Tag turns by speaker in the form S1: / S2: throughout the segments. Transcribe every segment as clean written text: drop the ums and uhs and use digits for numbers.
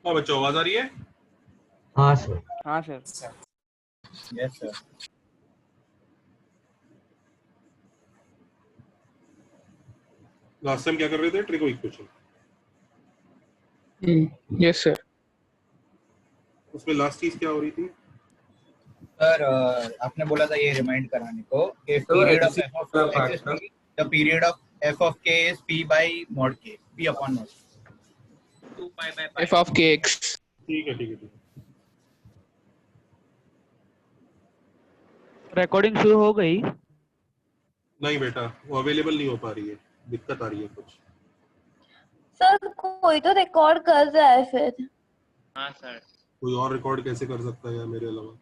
S1: हाँ बच्चों, आवाज आ रही है?
S2: हाँ सर।
S3: हाँ सर।
S4: Yes sir.
S1: लास्ट टाइम क्या कर रहे थे? ट्रिको इक्वेशन।
S3: Yes sir.
S1: उसमें लास्ट चीज क्या हो रही थी?
S4: सर आपने बोला था ये रिमाइंड कराने को कि period of f of x is p, the period of f of k is p by mod k, p upon mod 2 pi by pi
S3: f of kx।
S1: ठीक है ठीक है ठीक है।
S5: रिकॉर्डिंग शुरू हो गई?
S1: नहीं बेटा, वो अवेलेबल नहीं हो पा रही है, दिक्कत आ रही है कुछ।
S6: सर कोई तो रिकॉर्ड कर रहा है फिर।
S4: हाँ सर।
S1: कोई और रिकॉर्ड कैसे कर सकता है यार मेरे अलावा?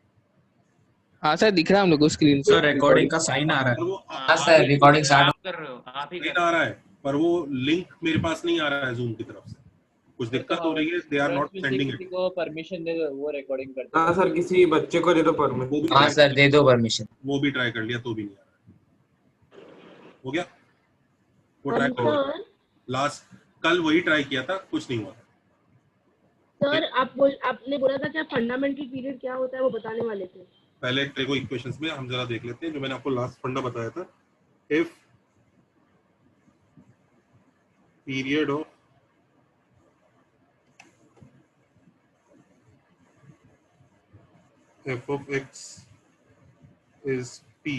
S3: हाँ सर, दिख रहा है हम लोग को स्क्रीन पे।
S7: सर रिकॉर्डिंग का साइन आ रहा है।
S4: हाँ सर, रिकॉर्डिंग स्टार्ट
S7: कर रहे हो आप ही
S1: नहीं आ रहा है, पर वो लिंक मेरे पास नहीं आ रहा है जूम की तरफ से। कुछ दिक्कत हो रही है, they are not sending it.
S5: किसी को परमिशन दे दो, वो रिकॉर्डिंग करते
S8: हाँ सर, किसी बच्चे को दे दो परमिशन।
S4: हाँ सर, दे दो परमिशन।
S1: वो भी ट्राई कर लिया तो भी नहीं आ रहा है। हो गया? वो ट्राई करो। लास्ट कल वही ट्राई किया था, कुछ नहीं हुआ।
S9: सर आपने बोला था क्या फंडामेंटल पीरियड क्या होता है, वो बताने वाले थे।
S1: पहले ट्रिको इक्वेशंस में हम जरा देख लेते हैं जो मैंने आपको लास्ट फंडा बताया था। If period of f of x is p,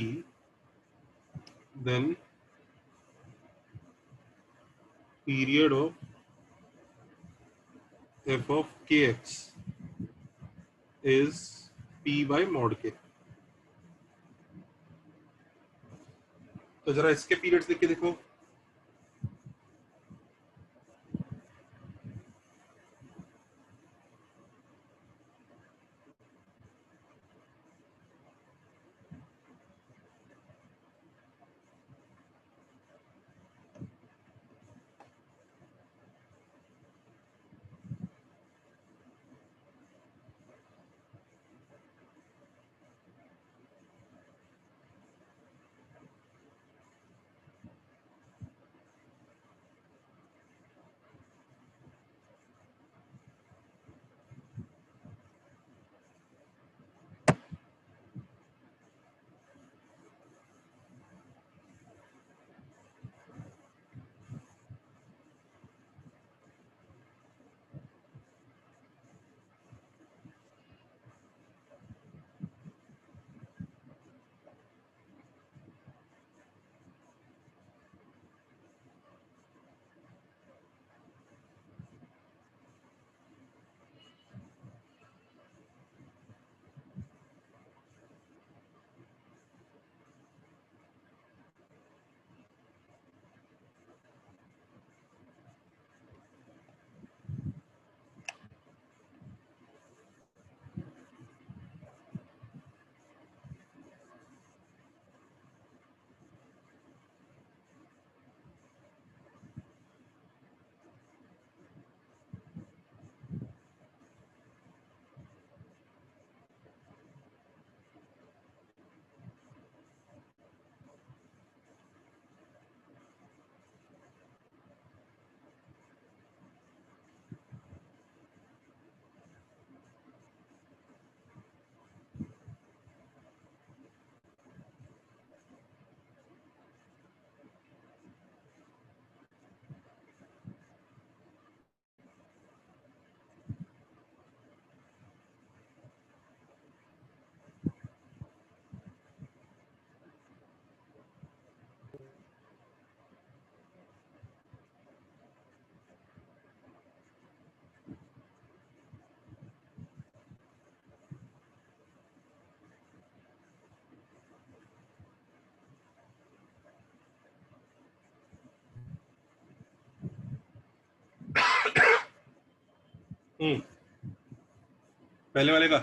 S1: then period of f of kx is p by mod k। तो जरा इसके पीरियड्स देख के देखो। पहले वाले का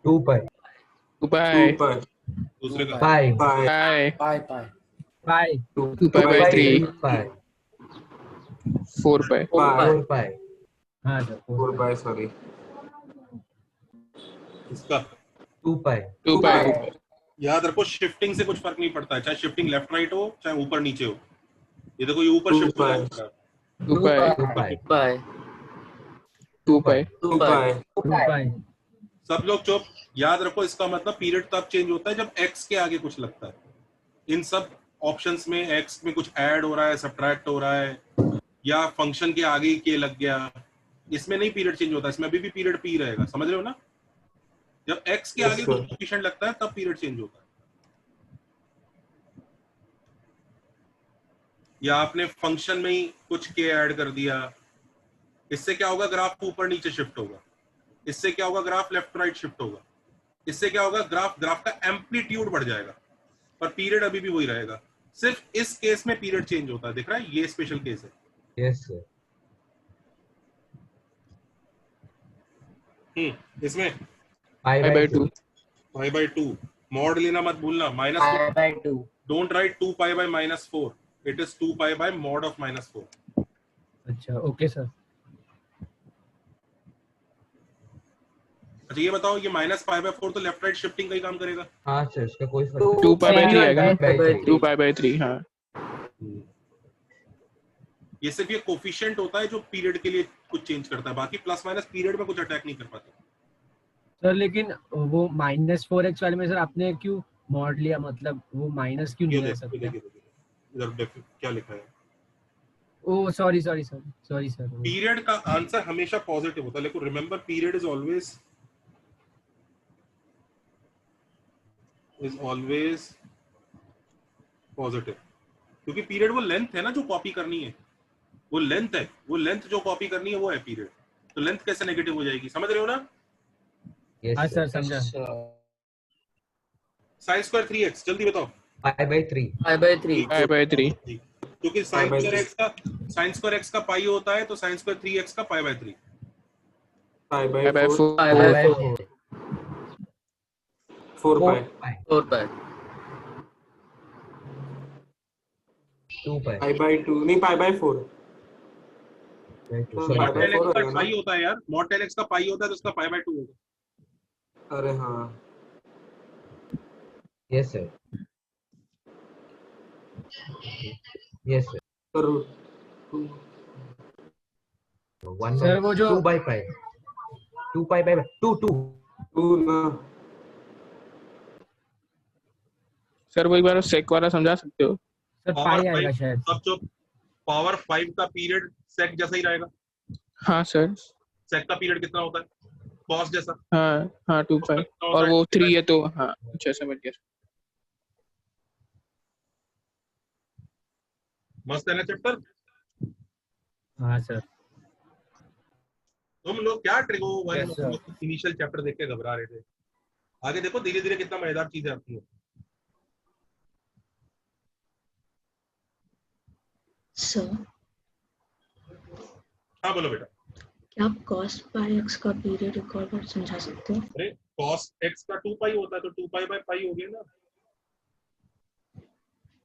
S2: 2 पाई।
S3: 2 पाई।
S1: दूसरे का
S2: पाई
S3: पाई।
S5: पाई पाई
S2: पाई
S3: 2 पाई by 3।
S2: पाई
S3: 4 पाई।
S2: 4 पाई। हाँ सर
S8: 4 पाई, सॉरी।
S1: इसका
S2: 2 पाई।
S3: 2 पाई।
S1: याद रखो, शिफ्टिंग से कुछ फर्क नहीं पड़ता है, चाहे शिफ्टिंग लेफ्ट राइट हो चाहे ऊपर नीचे हो। ये देखो, ये ऊपर शिफ्ट हो जाएगा।
S3: 2 पाई।
S2: 2 पाई।
S5: पाई
S3: 2 pi.
S8: 2 pi.
S2: 2 pi.
S1: सब लोग चुप। याद रखो इसका मतलब पीरियड तब चेंज होता है जब x के आगे कुछ लगता है। इन सब ऑप्शंस में x में कुछ ऐड हो रहा है, सब्ट्रैक्ट हो रहा है, या फंक्शन के आगे के लग गया, इसमें नहीं पीरियड चेंज होता। इसमें अभी भी पीरियड p रहेगा, समझ रहे हो ना? जब x के आगे कुछ कोएफिशिएंट लगता है तब पीरियड चेंज होता है। या आपने फंक्शन में ही कुछ के ऐड कर दिया, इससे क्या होगा? ग्राफ ऊपर नीचे शिफ्ट होगा। इससे क्या होगा? ग्राफ लेफ्ट राइट शिफ्ट होगा। इससे क्या होगा? ग्राफ का एम्पलीट्यूड बढ़ जाएगा, पर पीरियड अभी भी वही रहेगा। सिर्फ इस केस में पीरियड चेंज होता है, दिख रहा है? ये स्पेशल केस है।
S2: Yes sir.
S1: इसमें
S3: pi/2.
S1: pi/2 मॉड लेना मत भूलना। -2 don't write 2 pi by -4, it is 2 pi by mod of -4।
S2: अच्छा ओके सर।
S1: अच्छा ये बताओ, ये -pi/4 तो लेफ्ट राइट शिफ्टिंग का ही काम करेगा।
S2: हाँ सर, इसका कोई फर्क
S3: 2 pi/3 आएगा ना?
S2: 2
S3: 2 pi/3 हाँ।
S1: ये सिर्फ ये कोफिशिएंट होता है जो पीरियड के लिए कुछ चेंज करता है, बाकी प्लस माइनस पीरियड में कुछ अटैक नहीं कर पाता।
S2: सर लेकिन वो -4x वाले में सर आपने क्यों मॉड लिया, मतलब वो माइनस क्यों नहीं आ सकता?
S1: इधर क्या लिखा है?
S2: ओ सॉरी सर।
S1: पीरियड का आंसर हमेशा पॉजिटिव होता है, लेकिन remember period is always positive, क्योंकि पीरियड वो लेंथ है ना जो कॉपी करनी है। वो लेंथ जो कॉपी करनी है वो है पीरियड। तो लेंथ कैसे नेगेटिव हो जाएगी? समझ रहे हो ना?
S2: हाँ सर समझा।
S1: sin स्क्वायर 3x जल्दी बताओ।
S2: pi/3
S3: pi/3
S1: क्योंकि sin स्क्वायर x का पाई होता है, तो sin स्क्वायर 3x का pi/3।
S3: pi/4
S8: 4 pi.
S2: 2 pi
S8: pi/2 नहीं pi/4.
S2: sorry,
S1: mod 10x का
S8: होगा ना?
S1: पाई होता है यार, mod 10x का पाई होता है तो उसका pi/2 होगा।
S8: अरे हाँ
S2: yes sir
S8: तो
S2: सर वो जो 2 by pi 2
S8: ना
S3: सर वो एक बार सेक वाला समझा सकते हो?
S2: सर पाई आएगा शायद।
S1: सब जो पावर 5 का पीरियड सेक जैसा ही रहेगा।
S3: हाँ सर।
S1: सेक का पीरियड कितना होता है? cos जैसा।
S3: हाँ 2 pi और वो 3 है तो हाँ अच्छा समझ गया।
S1: मस्त है ना चैप्टर?
S2: हाँ सर।
S1: तुम लोग क्या trigo
S2: Yes, sir.
S1: Initial chapter देख के घबरा रहे थे। आगे देखो धीरे धीरे कितना मजेदार चीजें आती है।
S10: सर
S1: हाँ बोलो बेटा।
S10: क्या आप cos pi/x का पीरियड एक और बार समझा सकते हो?
S1: अरे cos x का 2 पाई होता है तो 2 पाई बाय पाई हो गया ना,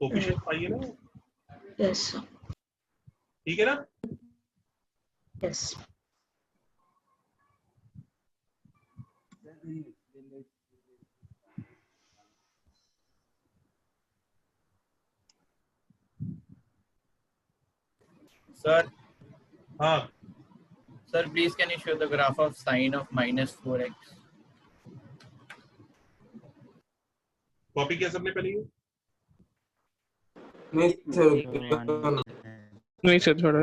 S1: कोफिशिएंट पाई है ना।
S10: Yes sir.
S1: ठीक है ना?
S10: यस
S4: Sir,
S1: हाँ
S4: sir, please can you show the graph of sine of -4x?
S1: Copy किया सबने पहले ये?
S3: नहीं सर थोड़ा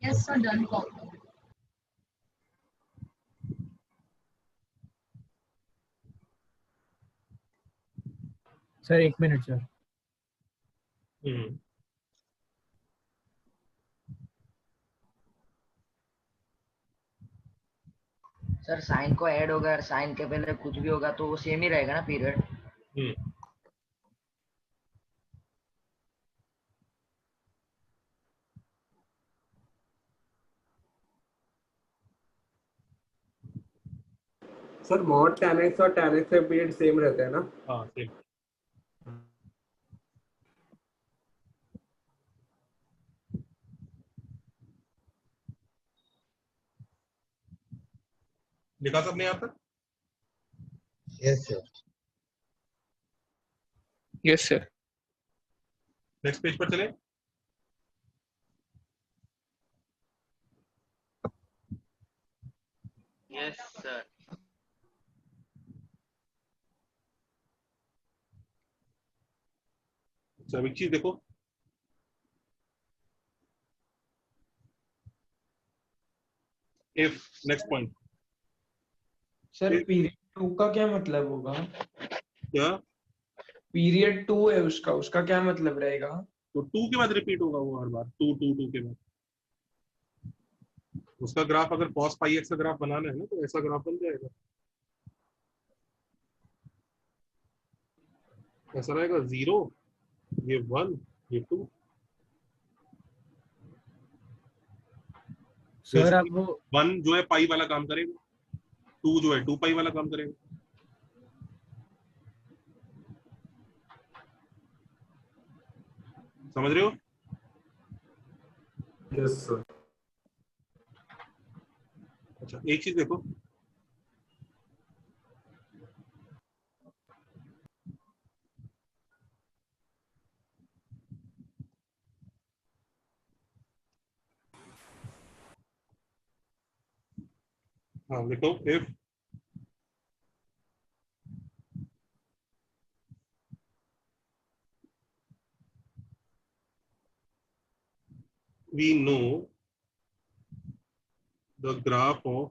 S10: yes sir done
S2: sir 1 minute sir.
S11: Sir sine को ऐड होगा, साइन के पहले कुछ भी होगा तो वो सेम ही रहेगा ना period?
S8: Sir mod tan x और tan x का पीरियड सेम रहता है ना?
S1: हाँ सेम। लिखा सबने यहाँ तक?
S2: Yes sir.
S3: Yes sir.
S1: Next page पर चले।
S7: Yes sir.
S1: सब एक चीज देखो, if next point
S3: sir period 2 का क्या मतलब होगा?
S1: क्या,
S3: पीरियड 2 है उसका क्या मतलब रहेगा?
S1: तो 2 के बाद रिपीट होगा वो हर बार, 2 के बाद उसका ग्राफ, अगर cos पाई एक्स का ग्राफ बनाना है ना तो ऐसा ग्राफ बन जाएगा, ऐसा रहेगा 0, ये 1, ये 2।
S2: सर अब वो
S1: 1 जो है पाई वाला काम करेगा, 2 जो है 2 पाई वाला काम करेगा। समझ रहे हो?
S8: Yes sir.
S1: अच्छा एक चीज देखो, हाँ देखो, if we know the graph of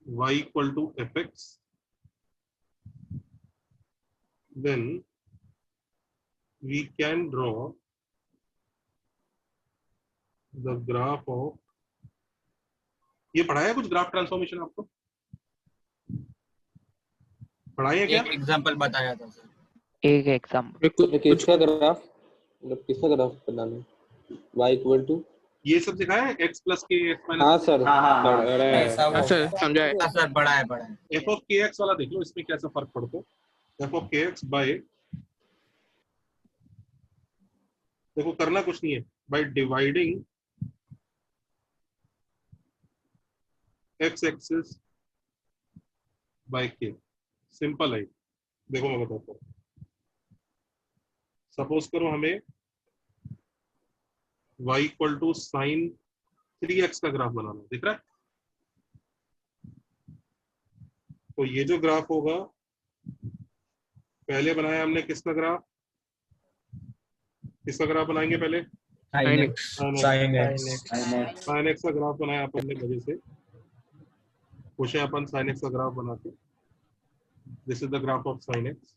S1: y equal to fx, then we can draw the graph of, ये पढ़ाया कुछ ग्राफ ट्रांसफॉर्मेशन आपको? पढ़ाया क्या?
S4: एक एग्जांपल बताया था सर।
S5: एक एग्जांपल
S8: किसका ग्राफ, मतलब किसका ग्राफ बनाना है? y इक्वल टू
S1: ये सब सिखाया है, x प्लस के एक्स माइनस।
S8: हाँ सर,
S4: ऐसा वो
S3: सर समझा है।
S4: सर बड़ा है
S1: एफ ऑफ के एक्स वाला देख लो, इसमें कैसा फर्क पड़ता है। F of K X by, देखो करना कुछ नहीं है, by dividing X axis by K, simple है। देखो मैं बताता हूँ, सपोज करो हमें y equal to sign 3x का ग्राफ बनाना है, दिख रहा है? तो ये जो ग्राफ होगा, पहले बनाया हमने किसका ग्राफ, किसका ग्राफ बनाएंगे पहले?
S3: sin x
S1: साइन एक्स का ग्राफ बनाया अपन ने वजह से, पूछे अपन साइन एक्स का ग्राफ बनाते, this is the graph of sine x.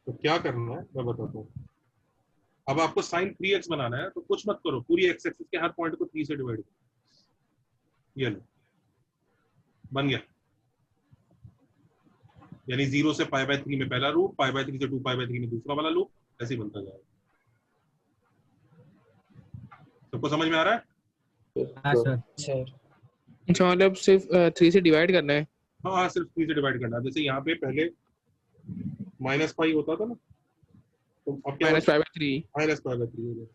S1: तो क्या करना है मैं बताता हूँ। अब आपको साइन 3x बनाना है तो कुछ मत करो, पूरी एक्स एक्सिस के हर पॉइंट को 3 से डिवाइड करो, ये लो बन गया। यानी 0 से π/3 में पहला लूप, π/3 से 2π/3 में दूसरा वाला लूप, ऐसे ही बनता जाएगा। सबको समझ में आ रहा है?
S2: हाँ सर।
S3: अच्छा मतलब सिर्फ 3 से डिवाइड करना है?
S1: हाँ सिर्फ 3 से डिवाइड करना है। जैसे यहाँ पे पहले -π होता था ना, तो अब क्या
S3: -π/3
S1: -π/3।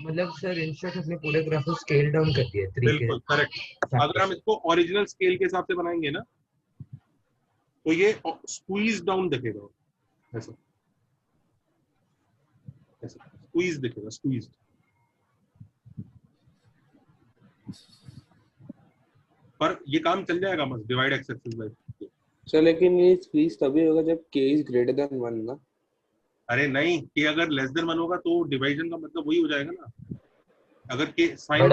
S5: मतलब सर इंस्टेंट अपने पूरे ग्राफ को स्केल डाउन कर दिया 3 के।
S1: बिल्कुल करेक्ट। अगर हम इसको ओरिजिनल स्केल के हिसाब से बनाएंगे ना तो ये स्क्वीज डाउन दिखेगा, ऐसा ऐसा स्क्वीज दिखेगा, स्क्वीज। पर ये काम चल जाएगा मस्त, divide X axis by.
S8: Sir लेकिन ये स्क्वीज तभी होगा जब k इज ग्रेटर देन 1 ना।
S1: अरे नहीं, कि अगर लेस देन 1 होगा तो डिवाइजन का मतलब वही हो जाएगा ना। अगर के साइन,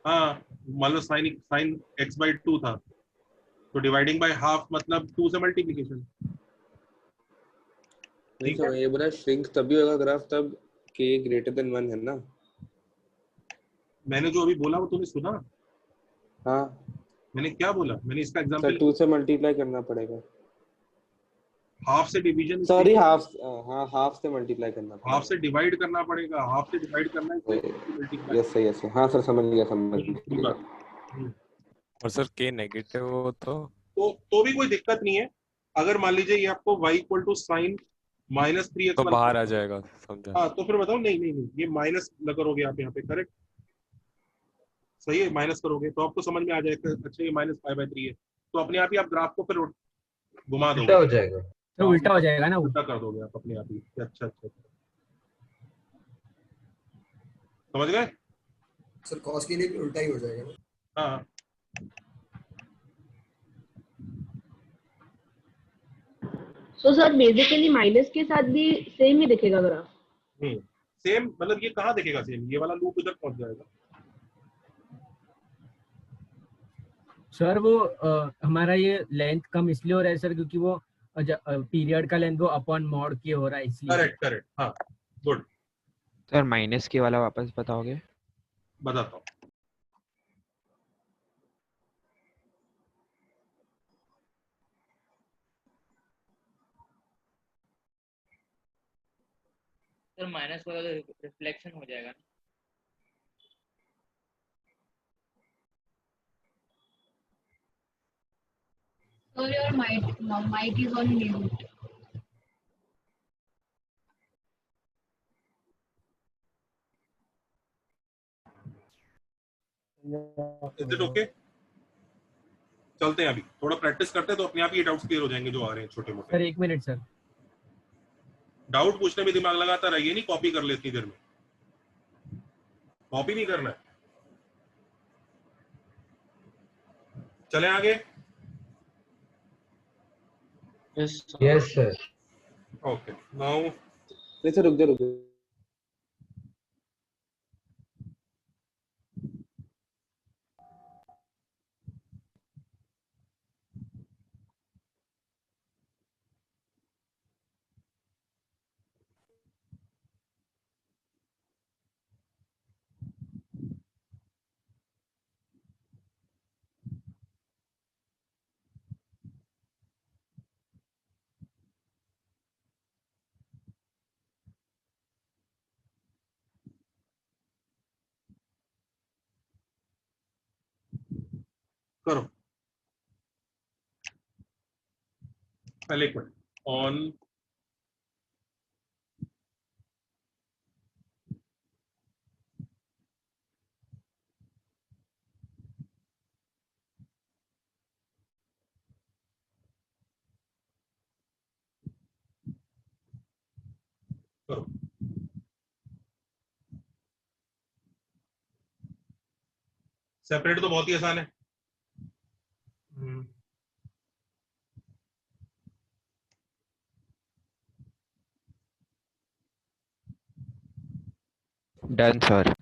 S1: हाँ मान लो साइन x/2 था तो डिवाइडिंग बाय हाफ मतलब 2 से मल्टीप्लिकेशन।
S8: नहीं सर, ये बोला श्रिंक तभी होगा ग्राफ तब k ग्रेटर देन 1 है ना।
S1: मैंने जो अभी बोला वो तूने सुना?
S8: हाँ
S1: मैंने क्या बोला? मैंने इसका
S8: सर
S1: एग्जांपल
S8: 2 से मल्टीप्लाई करना पड़ेगा।
S1: हाफ से डिवीजन,
S8: सॉरी हाफ, हाँ हाफ से मल्टीप्लाई करना पड़ेगा।
S1: हाफ से डिवाइड करना पड़ेगा, हाफ से डिवाइड करना है मल्टीप्लाई।
S8: यस सर यस, हाँ सर समझ गया।
S12: और सर के नेगेटिव हो
S1: तो भी कोई दिक्कत नहीं है। अगर मान लीजिए ये आपको y equal to sign -3x
S12: तो बाहर आ जाएगा, समझा?
S1: हाँ तो फिर बताओ, नहीं नहीं नहीं, ये माइनस लगा हो गया आप यहाँ पे, करेक्ट। सही है, माइनस करोगे तो आपको समझ में आ जाएगा, अच्छा ये -5/3 है, तो अपने आप ही आप ग्राफ को फिर घुमा
S5: उल्टा
S1: दोगे,
S5: हो जाएगा।
S2: तो उल्टा हो जाएगा ना वो।
S1: उल्टा कर दोगे आप अपने आप ही। अच्छा अच्छा, समझ गए?
S13: सर कॉस के लिए भी उल्टा ही हो जाएगा ना?
S1: हाँ
S9: सो सर बेसिकली माइनस के साथ भी सेम ही दिखेगा ग्राफ।
S1: सेम मतलब ये कहाँ दिखेगा सेम, ये वाला लूप इधर पहुंच जाएगा।
S2: सर वो हमारा ये लेंथ कम इसलिए हो रहा है सर क्योंकि वो पीरियड का लेंथ वो अपॉन मॉड के हो रहा है इसलिए।
S1: करेक्ट करेक्ट, हाँ गुड।
S14: सर माइनस के वाला वापस बताओगे?
S1: बताता हूँ।
S7: सर माइनस वाला तो रिफ्लेक्शन हो जाएगा ना?
S10: Sir, your mic is on mute.
S1: Is it okay? चलते हैं, अभी थोड़ा प्रैक्टिस करते हैं तो अपने आप ही डाउट्स क्लियर हो जाएंगे जो आ रहे हैं छोटे मोटे।
S2: Sir 1 minute sir.
S1: डाउट पूछने में दिमाग लगाता रहिए, नहीं कॉपी कर ले इतनी देर में, कॉपी नहीं करना है। चले आगे।
S5: Yes sir.
S1: ओके नाउ
S8: नहीं सर, रुक जा।
S1: करो, पहले एक मिनट ऑन। करो, सेपरेट तो बहुत ही आसान है।
S14: Done sir.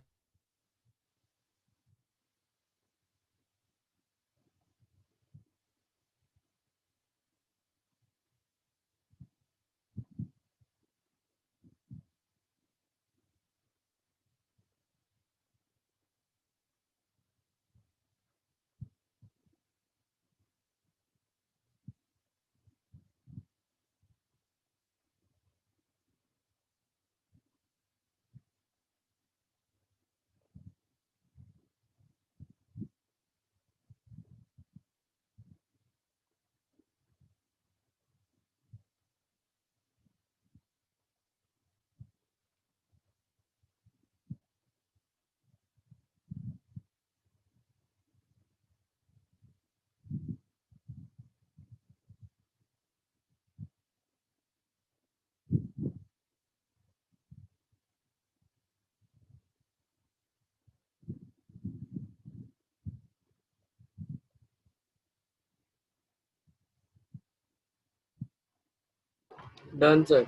S3: Done sir.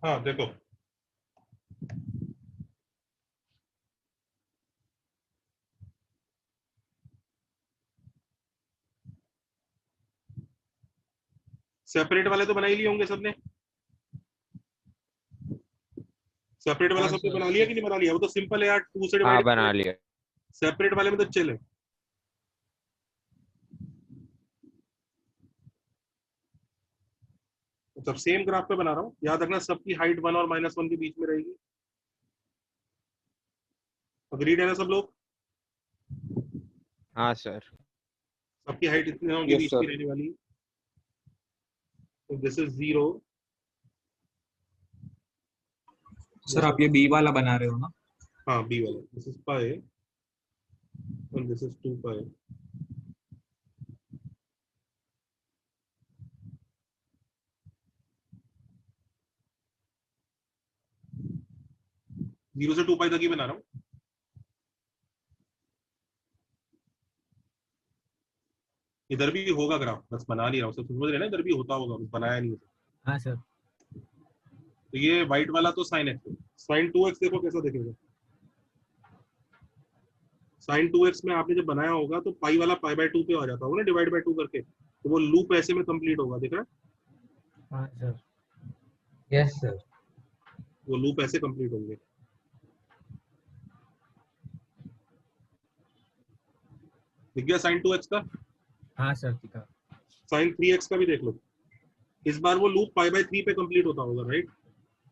S1: हाँ देखो, सेपरेट वाले तो बना ही लिए होंगे सबने। सेपरेट वाला
S5: हाँ,
S1: सबने
S5: सर,
S1: बना लिया कि नहीं बना लिया? वो तो सिंपल है यार, 2 से
S14: हाँ
S1: डिवाइड
S14: बना लिया।
S1: सेपरेट वाले में तो चिल है। सब सेम ग्राफ पे बना रहा हूँ, याद रखना सबकी हाइट 1 और -1 के बीच में रहेगी। अग्रीड है ना सब लोग?
S14: हाँ सर।
S1: सबकी हाइट इतने होंगे,
S8: Yes,
S1: बीच
S8: sir.
S1: की रहने वाली। तो दिस इज 0।
S5: सर आप ये बी वाला बना रहे हो ना?
S1: हाँ बी वाला, दिस इज पाई और दिस इज 2 पाई। जीरो से 2 पाई तक ही बना रहा हूँ। इधर भी होगा ग्राफ, बस बना नहीं रहा हूँ, सब समझ रहे हैं ना, इधर भी होता होगा, बस बनाया नहीं होता।
S2: हाँ सर।
S1: तो ये व्हाइट वाला तो sin x है। sin 2x देखो कैसा दिखेगा। sin 2x में आपने जब बनाया होगा तो पाई वाला π/2 पे आ जाता होगा ना, डिवाइड बाय 2 करके, तो वो लूप ऐसे में कंप्लीट होगा, दिख रहा है?
S2: हाँ सर।
S5: Yes sir.
S1: वो लूप ऐसे कंप्लीट होंगे। दिख गया sin 2x का?
S2: हाँ सर दिखा।
S1: sin 3x का भी देख लो, इस बार वो लूप π/3 पे कंप्लीट होता होगा, राइट?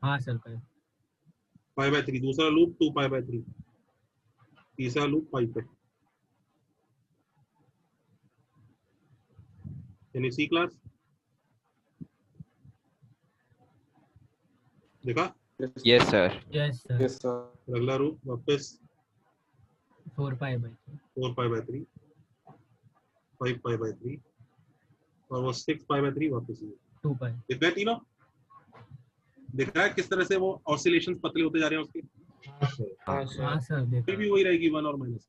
S2: हाँ सर कर।
S1: π/3 दूसरा लूप 2 π/3, तीसरा लूप पाई पे। यानी सी क्लास देखा?
S14: Yes sir.
S2: Yes sir.
S8: Yes, sir.
S1: अगला रूप वापस
S2: 4 π/3
S1: 4 π/3 5 π/3 और वो 6 π/3 वापस
S2: 2 π।
S1: दिख गए तीनों? दिख रहा है किस तरह से वो ऑसिलेशंस पतले होते जा रहे हैं उसके?
S5: हाँ सर। हाँ सर।
S2: हाँ सर देखा।
S1: फिर भी वही रहेगी 1 और माइनस।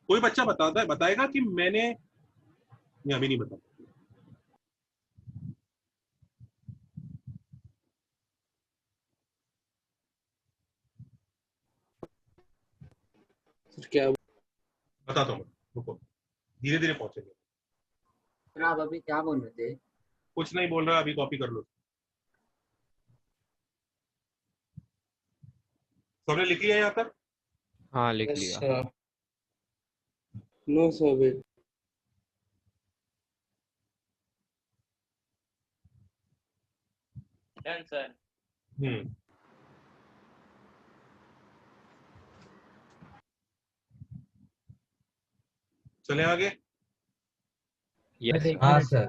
S1: कोई बच्चा बताएगा कि मैंने, नहीं अभी नहीं बता।
S8: क्या
S1: बताता हूँ, रुको, धीरे धीरे पहुंचेंगे।
S11: सर आप अभी क्या बोल रहे थे?
S1: कुछ नहीं बोल रहा, अभी कॉपी कर लो। सबने लिख लिया यहाँ तक?
S14: हाँ लिख
S8: Yes,
S14: लिया।
S8: sir. No, sir. Wait.
S7: Done sir.
S1: चले आगे।
S14: Yes sir.
S5: हाँ सर।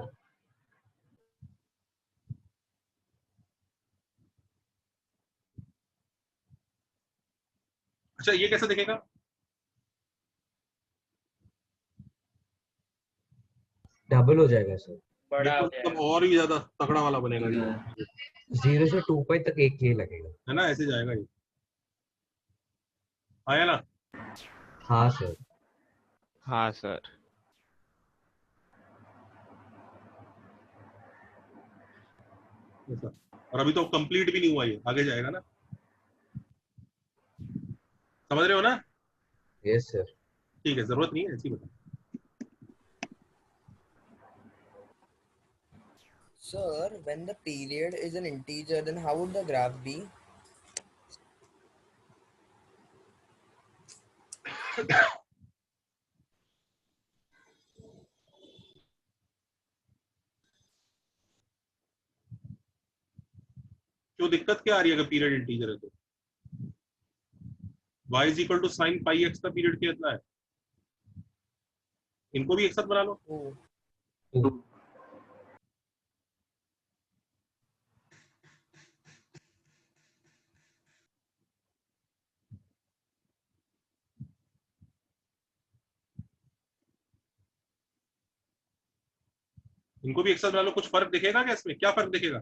S1: अच्छा ये कैसे दिखेगा?
S5: डबल हो जाएगा सर।
S7: बड़ा हो
S1: मतलब और भी ज्यादा तगड़ा वाला बनेगा ये।
S5: 0 से 2 पाई तक एक ये लगेगा,
S1: है ना, ऐसे जाएगा ये। आया ना?
S5: हाँ सर।
S14: हाँ सर।
S1: ऐसा। और अभी तो कंप्लीट भी नहीं हुआ, ये आगे जाएगा ना, समझ रहे हो ना?
S5: Yes sir.
S1: ठीक है, जरूरत नहीं है, ऐसी बता।
S15: Sir, when the period is an integer, then how would the graph be?
S1: क्यों दिक्कत क्या आ रही है अगर पीरियड इंटीजर है तो? y is equal to sine pi X का पीरियड कितना है? इनको भी एक साथ बना लो। इनको भी एक साथ बना लो। कुछ फर्क दिखेगा क्या इसमें? क्या फर्क दिखेगा?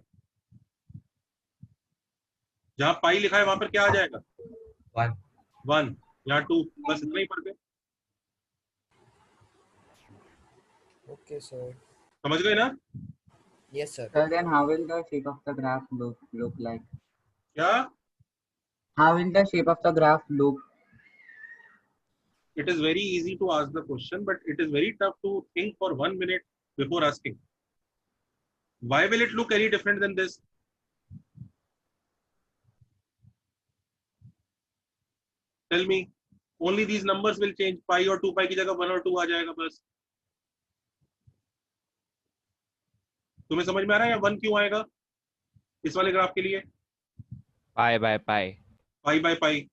S1: जहां पाई लिखा है वहां पर क्या आ जाएगा? 1 यहाँ 2, बस इतना ही फर्क है।
S15: Okay, sir.
S1: समझ गए ना?
S15: Yes, sir.
S11: Sir, then how will the shape of the graph look like?
S1: क्या?
S11: How will the shape of the graph look?
S1: It is very easy to ask the question, but it is very tough to think for 1 minute before asking. Why will it look any different than this? Tell me. Only these numbers will change. Pi और 2 pi की जगह 1 और 2 आ जाएगा बस. तुम्हें समझ में आ रहा है या 1 क्यों आएगा इस वाले ग्राफ के लिए?
S14: Pi by pi.
S1: Pi by pi.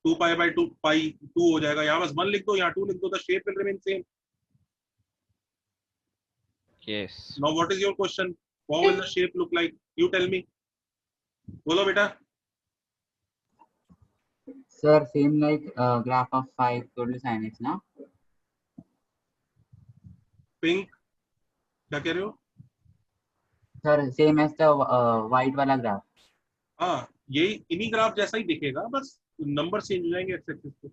S1: 2 pi by 2 pi 2 हो जाएगा. यहाँ बस 1 लिख दो, यहाँ 2 लिख दो. The shape will remain same.
S14: Yes.
S1: Now what is your question? How will the shape look like? You tell me. बोलो बेटा.
S16: Sir, same like graph of 5 equal to sin x, ना?
S1: Pink. क्या कह रहे हो?
S16: Sir, same as the white वाला graph.
S1: हाँ, यही इन्हीं ग्राफ जैसा ही दिखेगा, बस नंबर चेंज हो जाएंगे एक्स एक्सिस पे.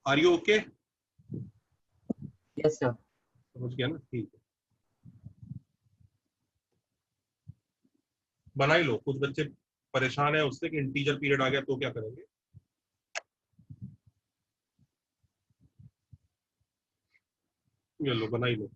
S1: Are you okay?
S16: Yes, sir.
S1: समझ गया ना? ठीक है. बना ही लो. कुछ बच्चे परेशान है उससे कि इंटीजर पीरियड आ गया तो क्या करेंगे. ये लो, बना ही लो.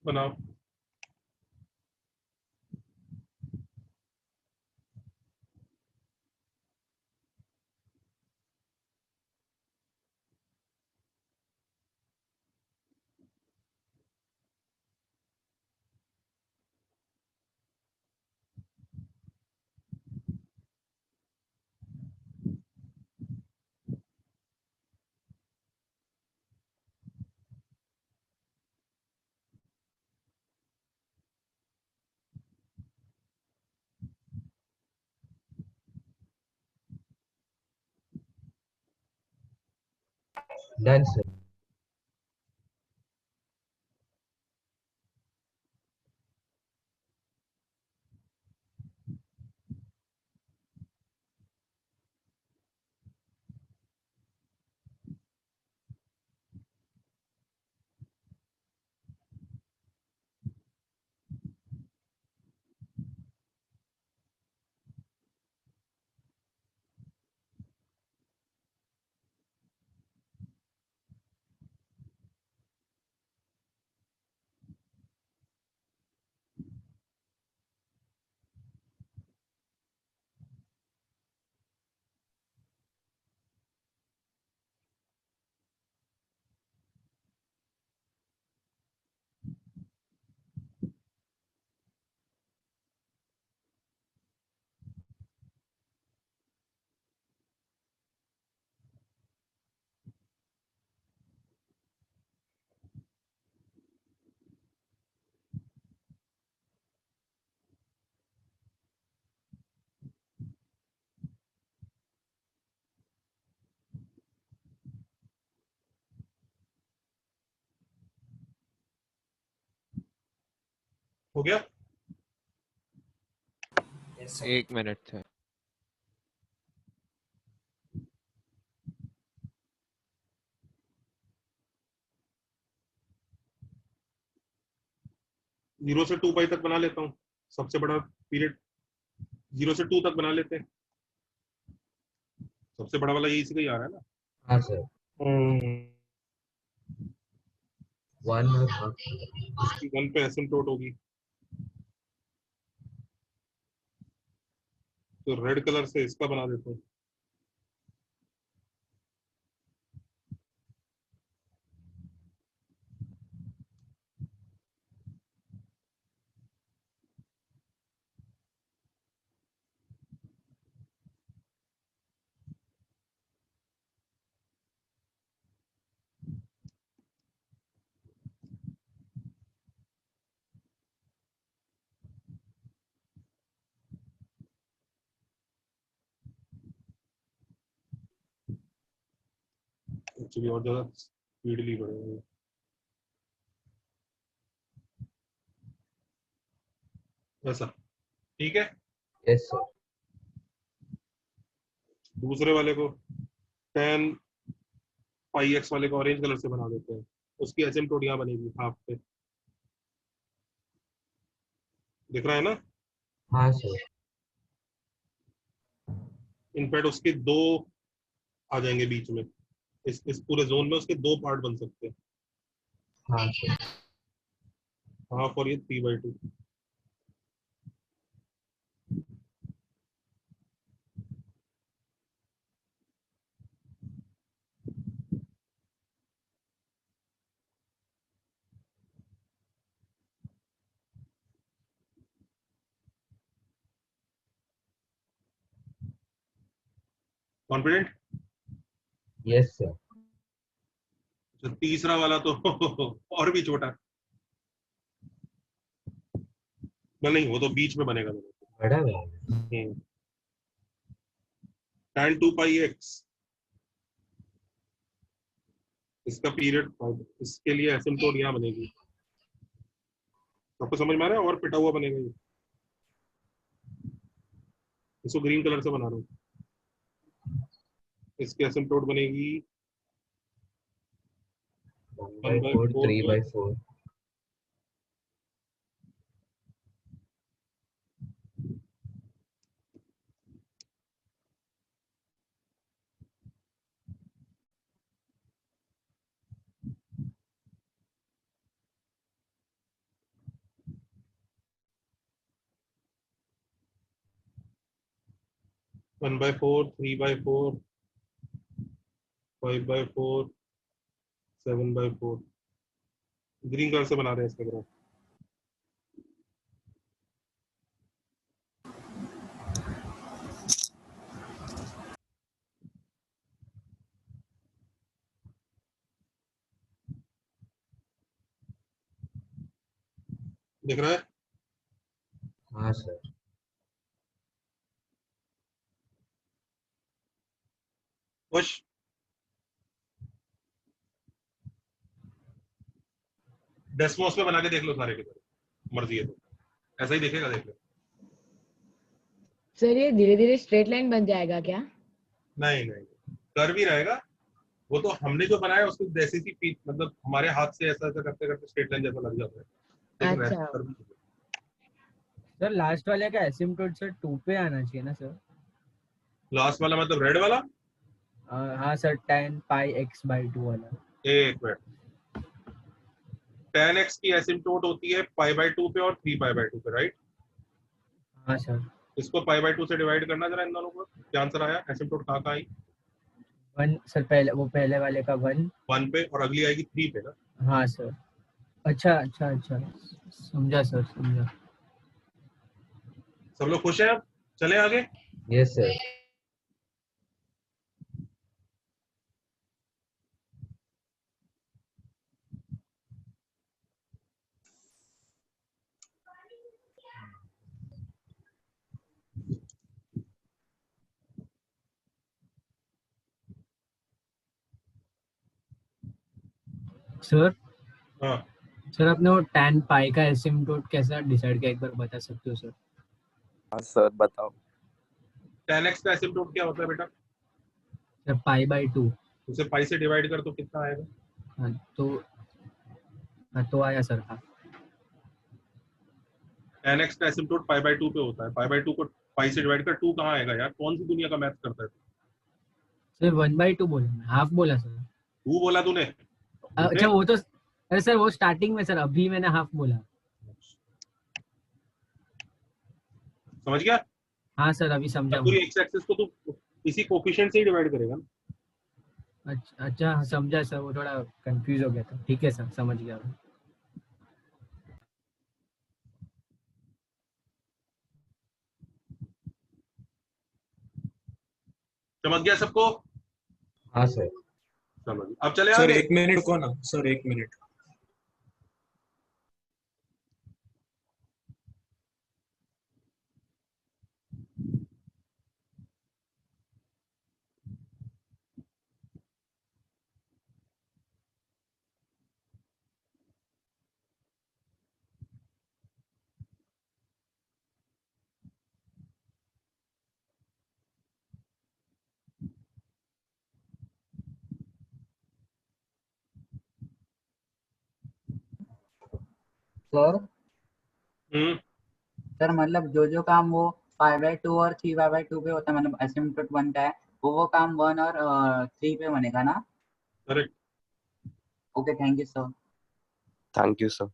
S1: बनाओ.
S5: Done, sir. हो गया.
S14: एक मिनट थे.
S1: जीरो से 2 पाई तक बना लेता हूँ. सबसे बड़ा पीरियड 0 से 2 तक बना लेते हैं. सबसे बड़ा वाला यही से ही आ रहा है ना.
S5: हाँ सर. 1
S1: इसकी 1 पे एसिम्प्टोट होगी तो रेड कलर से इसका बना देता हूँ. एक्चुअली और ज़्यादा स्पीडली बढ़ेगा। ऐसा ठीक है।
S5: Yes sir.
S1: दूसरे वाले को tan पाई एक्स वाले को ऑरेंज कलर से बना देते हैं, उसकी एसिम्प्टोट यहाँ बनेगी हाफ पे, दिख रहा है ना?
S5: हाँ सर।
S1: इनफैक्ट उसके दो आ जाएंगे बीच में, इस पूरे जोन में उसके दो पार्ट बन सकते हैं,
S5: हाँ सर।
S1: हाफ और ये 3/2। कॉन्फिडेंट?
S5: Yes sir.
S1: तो तीसरा वाला तो और भी छोटा, नहीं वो तो बीच में बनेगा
S5: बड़ा
S1: tan 2 पाई एक्स, इसका पीरियड, इसके लिए एसिम्प्टोट यहाँ बनेगी, आपको समझ में आ रहा है? और पिटा हुआ बनेगा ये, इसको ग्रीन कलर से बना रहा हूँ, इसकी एसिम्प्टोट बनेगी
S5: 1/4 3/4।
S1: One by four, 3/4, 5/4, 7/4, green colour से बना रहे हैं इसका ग्राफ। दिख रहा है?
S5: हाँ सर।
S1: खुश? डेस्मोस में बना के देख लो सारे के सारे, मर्जी है तो ऐसा ही देखेगा, देख लो।
S17: सर ये धीरे धीरे स्ट्रेट लाइन बन जाएगा क्या?
S1: नहीं नहीं, कर्व ही रहेगा, वो तो हमने जो बनाया उसको जैसी सी फीट, मतलब हमारे हाथ से ऐसा ऐसा करते करते स्ट्रेट लाइन जैसा लग जाता है, लेकिन वैसे
S17: अच्छा।
S1: कर्व नहीं।
S2: सर लास्ट वाले का एसिम्प्टोट सर 2 पे आना चाहिए ना सर?
S1: लास्ट वाला मतलब रेड वाला?
S2: हाँ सर, tan पाई x/2 वाला।
S1: एक मिनट, tan x की एसिम्प्टोट होती है π/2 पे और 3π/2 पे, राइट?
S2: हाँ सर।
S1: इसको π/2 से डिवाइड करना जरा इन दोनों को, क्या आंसर आया? एसिम्प्टोट कहाँ आई?
S2: 1 सर, पहले वाले का
S1: 1 पे, और अगली आएगी 3 पे ना?
S2: हाँ सर। अच्छा अच्छा अच्छा, समझा सर, समझा।
S1: सब लोग खुश हैं? अब चले आगे।
S5: Yes sir.
S2: सर
S1: हाँ
S2: सर, आपने वो tan पाई का एसिम्प्टोट कैसा डिसाइड किया, एक बार बता सकते हो सर?
S12: हाँ सर बताओ।
S1: tan x का एसिम्प्टोट क्या होता है बेटा?
S2: सर π/2।
S1: उसे पाई से डिवाइड कर तो कितना आएगा?
S2: हाँ तो आया सर। हाँ,
S1: tan x का एसिम्प्टोट π/2 पे होता है, π/2 को पाई से डिवाइड कर 2 कहाँ आएगा यार? कौन सी दुनिया का मैथ करता है?
S2: सर 1/2 बोला, मैं हाफ बोला सर।
S1: 2 बोला तूने?
S2: अच्छा वो तो, अरे सर वो स्टार्टिंग में सर, अभी मैंने हाफ बोला।
S1: समझ गया?
S2: हाँ सर, अभी समझा
S1: पूरी
S2: मैं।
S1: x एक्सिस को तू इसी कोफिशिएंट से ही डिवाइड करेगा ना?
S2: अच्छा हाँ, समझा सर, वो थोड़ा कंफ्यूज हो गया था। ठीक है सर, समझ गया मैं।
S1: समझ गया सबको?
S5: हाँ सर।
S1: समझ, अब चले
S13: सर
S1: आगे।
S13: 1 मिनट को ना, सर 1 मिनट।
S16: सर
S1: हम्म
S16: सर मतलब जो जो काम वो 5/2 और 3/2 पे होता है, मतलब एसिम्पटोट बनता है, वो काम 1 और 3 पे बनेगा ना?
S1: Correct.
S16: Okay, thank you sir.
S12: Thank you sir.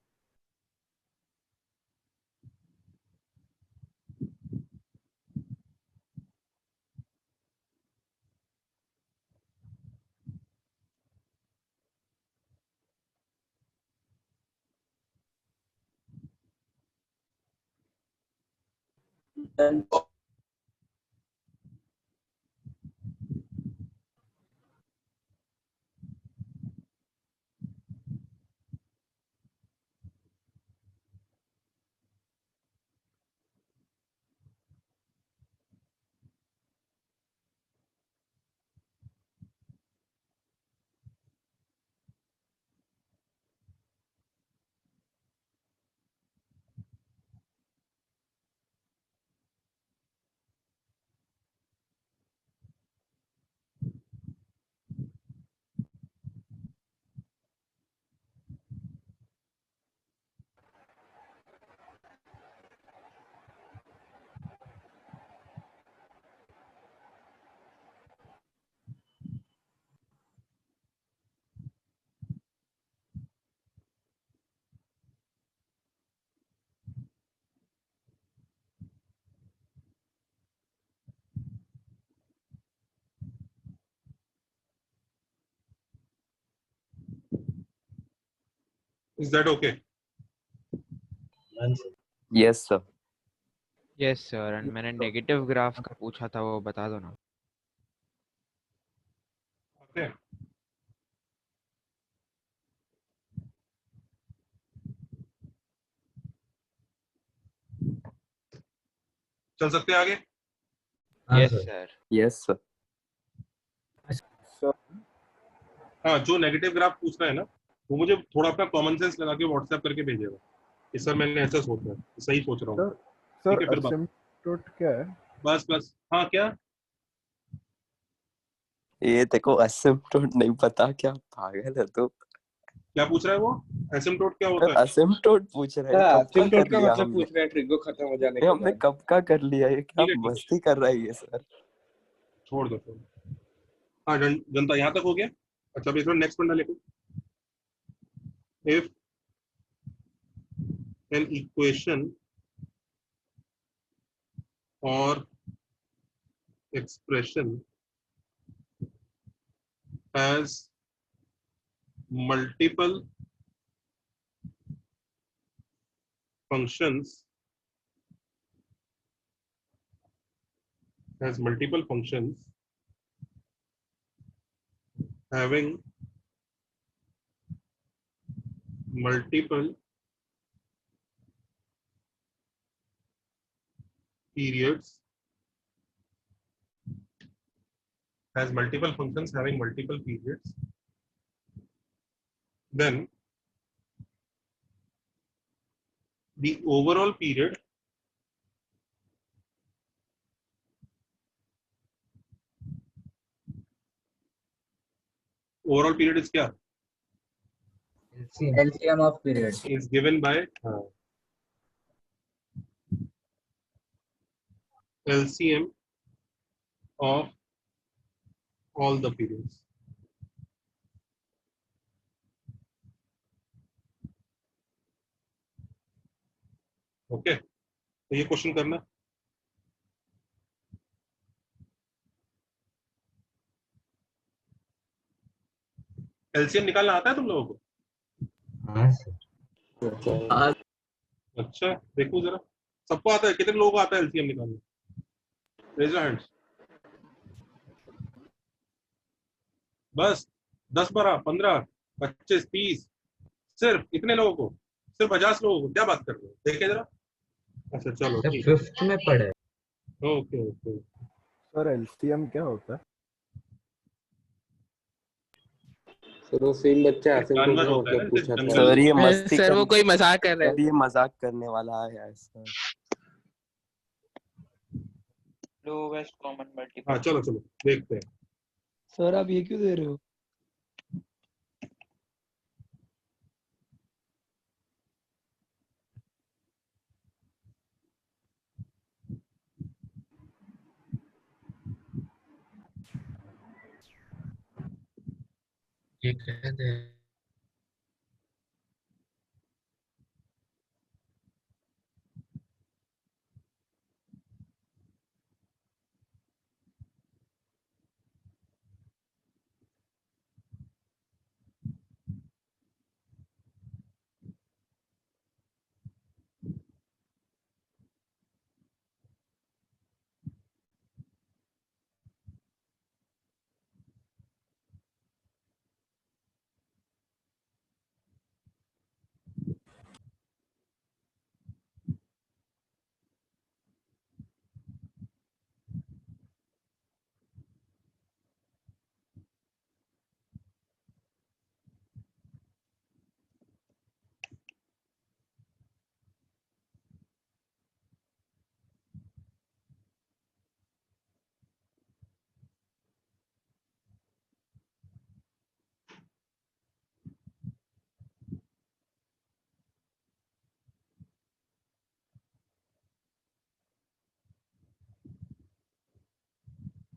S1: Is that okay?
S12: Yes sir.
S14: Yes sir. And मैंने नेगेटिव ग्राफ का पूछा था, वो बता दो ना।
S1: Okay. चल सकते हैं आगे?
S14: Yes sir.
S12: Yes sir.
S1: हाँ, जो नेगेटिव ग्राफ पूछ रहा है ना, वो मुझे थोड़ा अपना कॉमन सेंस लगा के व्हाट्सएप करके भेजेगा कि सर मैंने ऐसा सोचा है, सही सोच रहा हूँ। ठीक है, फिर
S18: एसिम्पटोट क्या है?
S1: बस हाँ, क्या
S12: ये देखो एसिम्पटोट नहीं पता, क्या पागल है तो?
S1: क्या पूछ रहा है वो? एसिम्पटोट क्या होता है?
S12: एसिम्पटोट पूछ रहे हैं, कब का
S18: एसिम्पटोट
S12: कर
S18: का
S12: लिया
S18: मतलब
S12: हमने?
S18: पूछ रहे हैं ट्रिगो खत्म हो जाने
S12: ये
S18: के
S12: हमने
S18: बाद।
S12: कब का कर लिया? ये क्या
S1: ठीक है,
S12: मस्ती कर रहा है ये सर?
S1: छोड़ दो। हाँ, जनता यहाँ तक हो गया। अच्छा, अभी नेक्स्ट पढ़ना लिखो। If an equation or expression has multiple functions having multiple periods, then the overall period is क्या?
S16: LCM of period
S1: is given by LCM of all the periods. Okay, तो ये क्वेश्चन करना। एलसीएम निकालना आता है तुम लोगों को? अच्छा, देखो जरा, सबको आता है? कितने लोगों को आता है एलसीएम निकालना? Raise your hands. बस 10, 12, 15, 25, 30, सिर्फ इतने लोगों को? सिर्फ 50 लोगों को? क्या बात कर रहे हो, देखे जरा। अच्छा चलो, ठीक है।
S5: 5th में पढ़े।
S1: Okay okay.
S18: सर एलसीएम क्या होता है?
S8: सर वो सेम बच्चा एसिम्पटोट का मतलब पूछा था।
S12: सर ये मस्ती
S3: सर वो कोई मजाक कर रहा है।
S12: सर ये मजाक करने वाला है सर।
S7: Lowest common multiple.
S1: हाँ चलो देखते हैं।
S3: सर आप ये क्यों दे रहे हो?
S5: ठीक है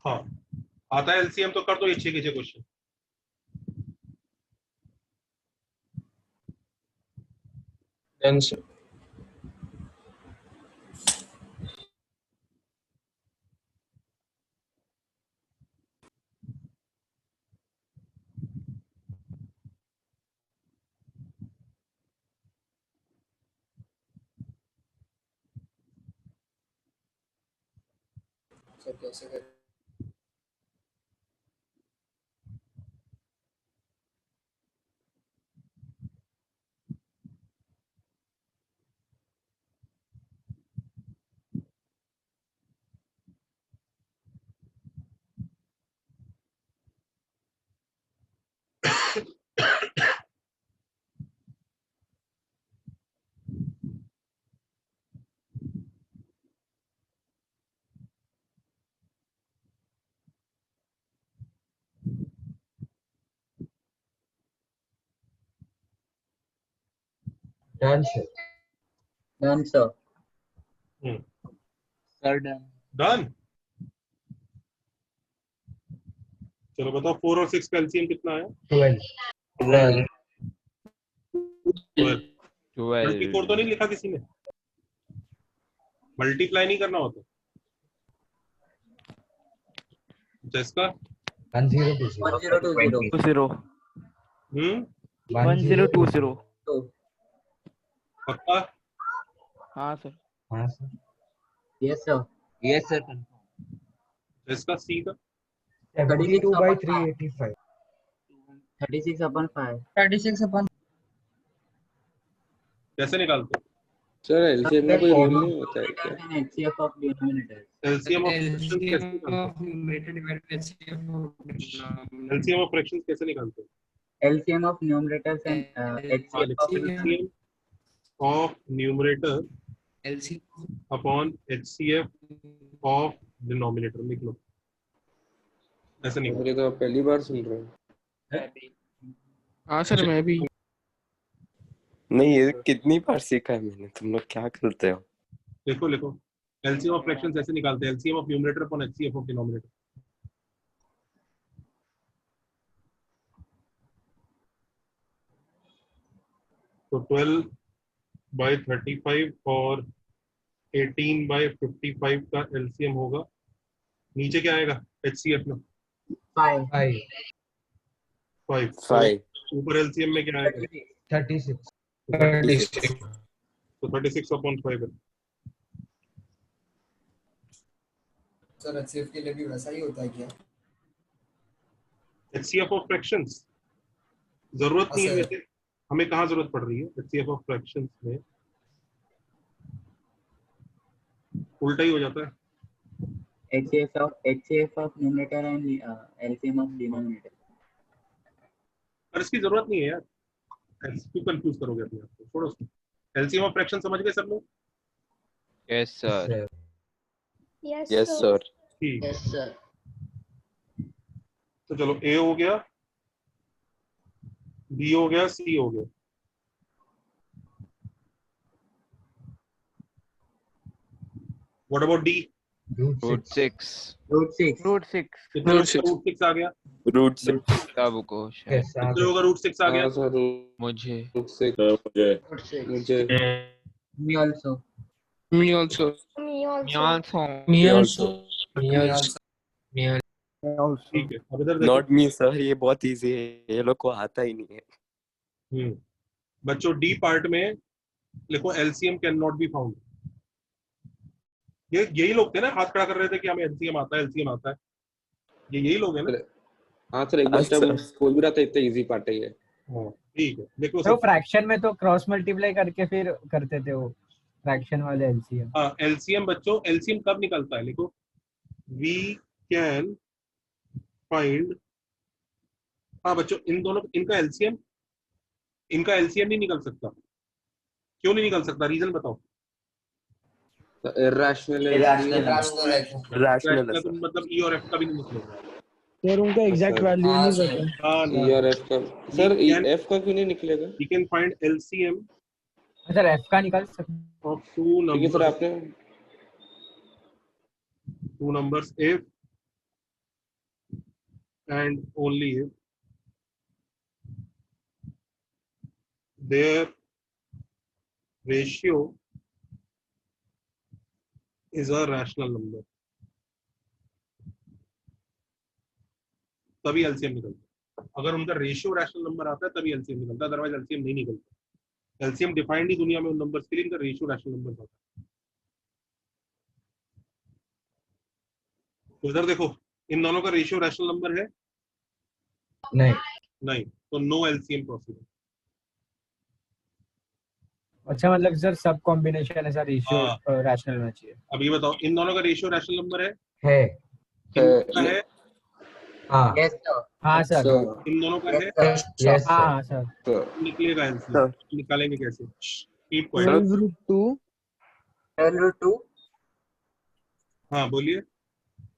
S1: हाँ आता है एलसीएम तो कर दो ये 6 के 6 क्वेश्चन।
S3: Done sir.
S13: सर कैसे करें?
S5: Done sir.
S16: Done sir.
S3: Sir done.
S1: Done. चलो बताओ 4 और 6 का एलसीएम कितना आया?
S5: 12।
S1: 24 तो नहीं लिखा किसी ने? मल्टीप्लाई नहीं करना होता जिसका
S16: 1020
S1: 1020 पक्का?
S3: हाँ सर।
S5: हाँ सर।
S16: Yes sir.
S15: Yes sir.
S1: जिसका सी का
S5: 72/385
S16: 36/5
S15: 36/5
S1: कैसे निकालते?
S8: सर एलसीएम में कोई रूल नहीं होता है क्या?
S16: HCF of denominator.
S1: LCM of fractions कैसे निकालते? एलसीएम ऑफ फ्रैक्शंस कैसे निकालते हैं?
S16: LCM of numerators and HCF of
S1: LCM of numerator upon HCF of denominator लिख लो। ऐसे नहीं।
S8: मुझे तो पहली बार सुन रहे हैं।
S3: हाँ सर मैं भी।
S12: नहीं ये कितनी बार सीखा है मैंने। तुम लोग क्या करते हो?
S1: लिखो लिखो एलसीएम ऑफ फ्रैक्शंस ऐसे निकालते हैं। LCM of numerator upon HCF of denominator. तो 12/35 और 18/55 का एलसीएम होगा। नीचे क्या आएगा एचसीएफ में?
S16: 5
S1: ऊपर एलसीएम में क्या आएगा?
S5: 36
S1: तो 36/5 है।
S13: सर एचसीएफ के लिए भी वैसा ही होता है क्या?
S1: एचसीएफ ऑफ फ्रैक्शंस जरूरत नहीं है वैसे। हमें कहाँ जरूरत पड़ रही है एचसीएफ ऑफ फ्रैक्शंस में? उल्टा ही हो जाता है।
S16: HCF of numerator and LCM of denominator।
S1: पर इसकी जरूरत नहीं है यार। क्यों कंफ्यूज करोगे अपने आप को? छोड़ो उसको। एलसीएम ऑफ फ्रैक्शन समझ गए सब लोग?
S14: Yes sir.
S12: Yes sir.
S1: ठीक।
S11: Yes sir.
S1: तो चलो ए हो गया, बी हो गया, सी हो गया। What about D?
S14: Root 6
S16: root six
S1: कितने लोग का रूट 6 आ गया?
S12: रूट 6
S14: तब को शायद
S1: कितने लोगों का रूट 6 आ गया?
S12: सर
S14: मुझे
S12: रूट 6 मुझे
S16: me also
S3: Me also.
S14: Me also
S1: ठीक है, अब इधर देखो
S12: नॉट मी सर, ये बहुत इजी है, ये लोग को आता ही नहीं है।
S1: बच्चों डी पार्ट में लिखो LCM can not be found. ये यही लोग थे ना हाथ खड़ा कर रहे थे कि हमें एलसीएम आता है, एलसीएम आता है, ये यही लोग हैं ना?
S12: हाँ सर, एक बार जब स्कूल भी रहा था इतना इजी पार्ट है ये।
S1: ठीक है, देखो
S2: तो फ्रैक्शन में तो क्रॉस मल्टीप्लाई करके फिर करते थे वो फ्रैक्शन वाले एलसीएम।
S1: हाँ एलसीएम बच्चों, एलसीएम कब निकलता है? लिखो वी कैन फाइंड। हाँ बच्चों, इन दोनों इनका एलसीएम नहीं निकल सकता। क्यों नहीं निकल सकता? रीजन बताओ।
S12: इरैशनल
S1: तो मतलब ई और एफ का भी नहीं निकलेगा
S3: सर, उनका एग्जैक्ट वैल्यू नहीं पता।
S1: हाँ
S12: ई और एफ का सर, एफ का क्यों नहीं निकलेगा?
S1: We can find LCM
S2: sir F का निकाल सकते
S1: ऑफ टू
S12: ठीक है सर,
S1: नंबर्स,
S12: आपने
S1: two numbers if and only if their ratio is a rational number, तभी एलसीएम निकलता है। अगर उनका रेशियो रैशनल नंबर आता है तभी एलसीएम निकलता है, अदरवाइज एलसीएम नहीं निकलता। एलसीएम डिफाइंड ही दुनिया में उन नंबर्स के लिए, इनका रेशियो रैशनल नंबर आता है। तो इधर देखो, इन दोनों का रेशियो रैशनल नंबर है? नहीं, तो नो एलसीएम पॉसिबल।
S2: अच्छा, मतलब सर सब कॉम्बिनेशन ऐसा रेशियो रैशनल होना चाहिए।
S1: अब ये बताओ, इन दोनों का रेशियो रैशनल नंबर है?
S2: है
S1: है?
S2: हाँ सर।
S1: इन दोनों का है?
S2: हाँ सर।
S1: निकलेगा एलसीएम, निकालेंगे कैसे? Keep quiet.
S16: 12 रूट 2
S1: हाँ बोलिए।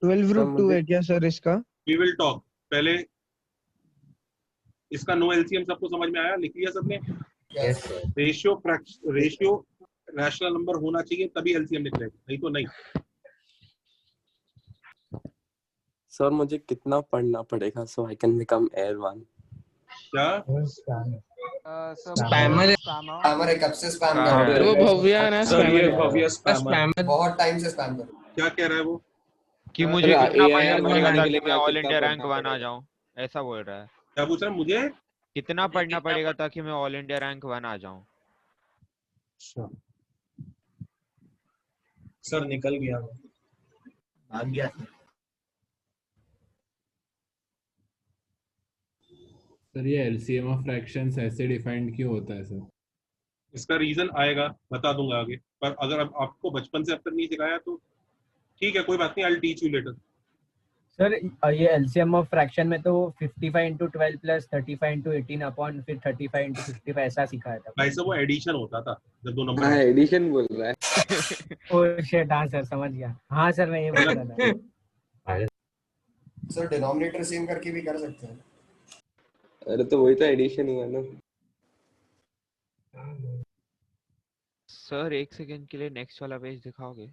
S3: 12 रूट 2 है क्या सर इसका?
S1: We will talk. पहले इसका नो एलसीएम सबको समझ में आया? लिख लिया सबने? रेशियो रैशनल नंबर होना चाहिए तभी एलसीएम निकलेगा, नहीं तो नहीं।
S12: सर मुझे कितना पढ़ना पड़ेगा so I can become AIR one?
S1: क्या
S5: स्पैमर है, कब से स्पैम कर रहे
S3: वो भव्या है ना,
S5: स्पैमर बहुत टाइम से स्पैम कर रहा है।
S1: क्या कह रहा है वो?
S14: कि मुझे कितना पढ़ना पड़ेगा ताकि मैं ऑल इंडिया रैंक 1 आ जाऊं, ऐसा बोल रहा है।
S1: क्या पूछ रहा है? मुझे
S14: कितना पढ़ना पड़ेगा ताकि मैं ऑल इंडिया रैंक 1 आ जाऊं?
S5: सर निकल गया, भाग गया।
S19: सर ये एलसीएम ऑफ फ्रैक्शंस ऐसे डिफाइंड क्यों होता है सर?
S1: इसका रीजन आएगा, बता दूंगा आगे, पर अगर अब आपको बचपन से अब तक नहीं सिखाया तो ठीक है, कोई बात नहीं, I will teach you later.
S2: Sir ये एलसीएम ऑफ फ्रैक्शन में तो 55 into 12 प्लस 35 into 18 अपॉन फिर 35 into 55 ऐसा सिखाया था
S1: भाई साहब। वो एडिशन होता था जब दो नंबर।
S12: हाँ एडिशन बोल रहा है।
S2: ओह शिट, हाँ सर समझ गया। हाँ सर मैं ये बोल रहा था।
S5: सर डिनोमिनेटर सेम करके भी कर सकते हैं।
S12: अरे तो वही तो एडिशन हुआ ना
S14: सर। एक सेकंड के लिए नेक्स्ट वाला पेज दिखाओगे?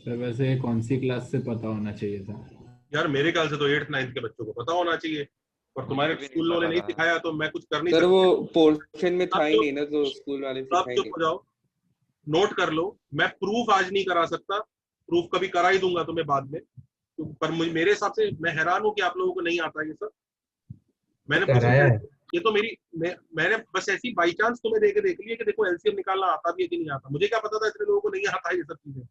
S19: सर वैसे कौन सी क्लास से पता होना चाहिए था?
S1: यार मेरे ख्याल से तो 8th 9th के बच्चों को पता होना चाहिए, और तुम्हारे स्कूल वाले नहीं सिखाया तो मैं कुछ कर नहीं
S12: सकता।
S1: सर
S12: वो पोर्शन में था ही नहीं ना, तो स्कूल वाले
S1: सिखाएंगे। चुप हो जाओ, नोट कर लो। मैं प्रूफ आज नहीं करा सकता, प्रूफ कभी करा ही दूंगा तुम्हें बाद में, पर मेरे हिसाब से मैं हैरान हूँ कि आप लोगों को नहीं आता ये सब। मैंने ये तो मैंने बस ऐसी बाई चांस तुम्हें देख लिया कि देखो एलसीएम निकालना आता भी है कि नहीं आता। मुझे क्या पता था इतने लोगों को नहीं आता है ये सब चीजें,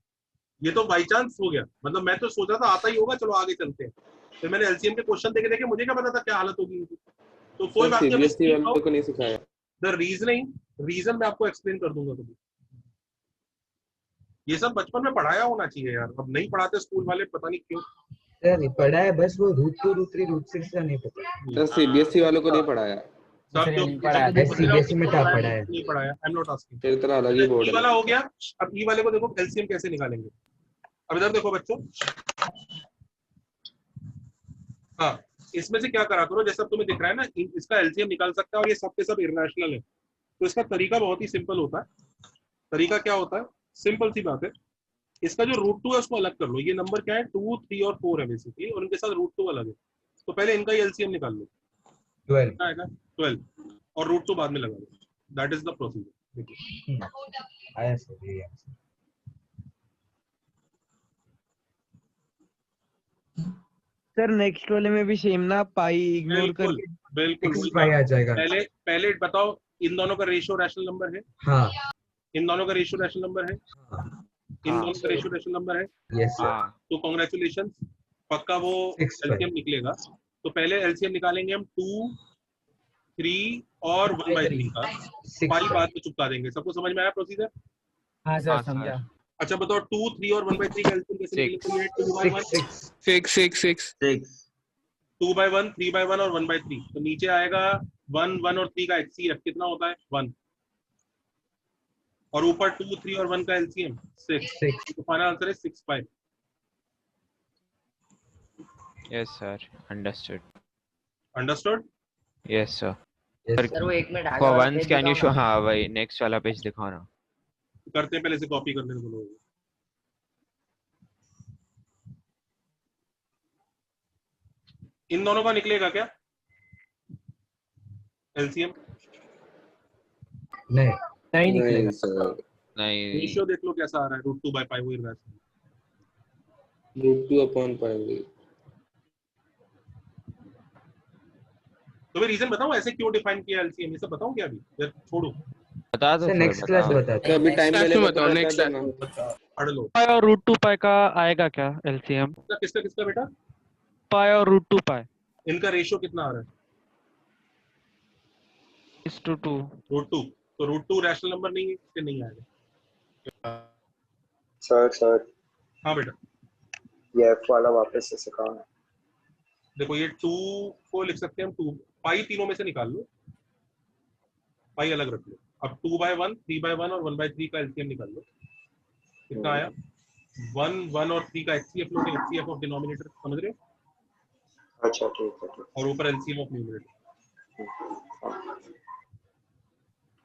S1: ये तो बाई चांस हो गया। मतलब मैं तो सोचा था आता ही होगा, चलो आगे चलते हैं। फिर मैंने एलसीएम के क्वेश्चन देखे मुझे क्या पता था क्या हालत होगी। तो कोई बात नहीं
S12: सिखाया।
S1: द रीजन मैं आपको एक्सप्लेन कर दूंगा कभी। ये सब बचपन में पढ़ाया होना चाहिए यार, अब नहीं पढ़ाते स्कूल वाले, पता नहीं क्यों।
S5: सर पढ़ा है, बस वो रूट 2 रूट 3 रूट 6 का नहीं पता।
S12: सर सीबीएसई वालों को नहीं पढ़ाया।
S5: सीबीएसई में क्या पढ़ा है?
S1: नहीं पढ़ाया। I am not asking.
S12: तेरी तरह अलग ही बोर्ड
S1: है। वाला हो गया। अब ई वाले को देखो एलसीएम कैसे निकालेंगे। अब इधर देखो बच्चों, हाँ, इसमें से क्या करा करो, जैसा तुम्हें दिख रहा है ना, इसका एलसीएम निकाल सकता है और ये सब के सब इररेशनल है, तो इसका तरीका बहुत ही सिंपल होता है। तरीका क्या होता है, सिंपल सी बात है, इसका जो रूट 2 है उसको अलग कर लो। ये नंबर क्या है, 2, 3 और 4 है बेसिकली, और इनके साथ रूट 2 अलग है, तो पहले इनका ही एलसीएम निकाल लो।
S5: 12
S1: आएगा 12 और रूट 2 बाद में लगा दो। That is the procedure. देखिए
S5: आया सर, ये आंसर।
S20: सर नेक्स्ट वाले में भी सेम ना, पाई इग्नोर
S1: बिल्कुल
S20: करके
S1: बिल्कुल
S5: पाई आ जाएगा।
S1: पहले बताओ, इन दोनों का रेशियो रैशनल नंबर है?
S5: हाँ।
S1: इन दोनों का रेशियो रैशनल नंबर है? इन दोनों का रेशियो रैशनल नंबर है?
S5: Yes sir.
S1: तो कांग्रेचुलेशंस, पक्का वो एलसीएम निकलेगा। तो पहले एलसीएम निकालेंगे हम 2, 3 और 1/3 का, पाई बाद में चुपका देंगे। सबको समझ में आया प्रोसीजर?
S2: हाँ सर, समझा।
S1: अच्छा बताओ, 2, 3 और 1/3 का एलसीएम कैसे निकलेगा? 2/1
S12: 6
S1: 2/1 3/1 और 1/3। तो नीचे आएगा 1 1 और 3 का HCF कितना होता है? 1, और ऊपर 2, 3 और 1 का एलसीएम 6। तो फाइनल आंसर है 6/5।
S14: Yes sir, understood.
S1: Understood?
S14: Yes sir.
S11: Sir वो एक minute
S14: for once can you show, हाँ वही नेक्स्ट वाला पेज दिखाओ ना।
S1: करते हैं, पहले से कॉपी करने को बोलो। इन दोनों का निकलेगा क्या एलसीएम?
S2: नहीं निकलेगा।
S14: नहीं,
S1: रेशियो देख लो कैसा आ रहा है, √2/π वही रहा है।
S12: √2/π।
S1: तो मैं रीजन बताऊं ऐसे क्यों डिफाइन किया एलसीएम, ये सब बताऊं क्या? अभी छोड़ो,
S14: बता दो।
S5: नेक्स्ट क्लास बताते हैं।
S12: अभी टाइम
S3: नेक्स्ट
S12: मिलेगा
S3: बताओ,
S12: तो
S3: नेक्स्ट
S12: बता देना।
S1: पढ़ लो।
S3: पाई और √2π का आएगा क्या एलसीएम?
S1: किसका किसका बेटा?
S3: पाई और √2π।
S1: इनका रेशियो कितना आ रहा है?
S3: 1:2।
S1: √2। तो √2 रैशनल नंबर नहीं है, इससे नहीं आएगा।
S12: सर
S1: हाँ बेटा,
S12: ये F वाला वापस से सिखाओ।
S1: देखो ये 2 को लिख सकते हैं हम 2, पाई तीनों में से निकाल लो, पाई अलग रख लो। अब 2/1 3/1 और 1/3 का एलसीएम निकाल लो। कितना आया? 1 1 और 3 का HCF low, HCF of denominator, समझ रहे हो?
S12: अच्छा ठीक है।
S1: और ऊपर LCM of numerator.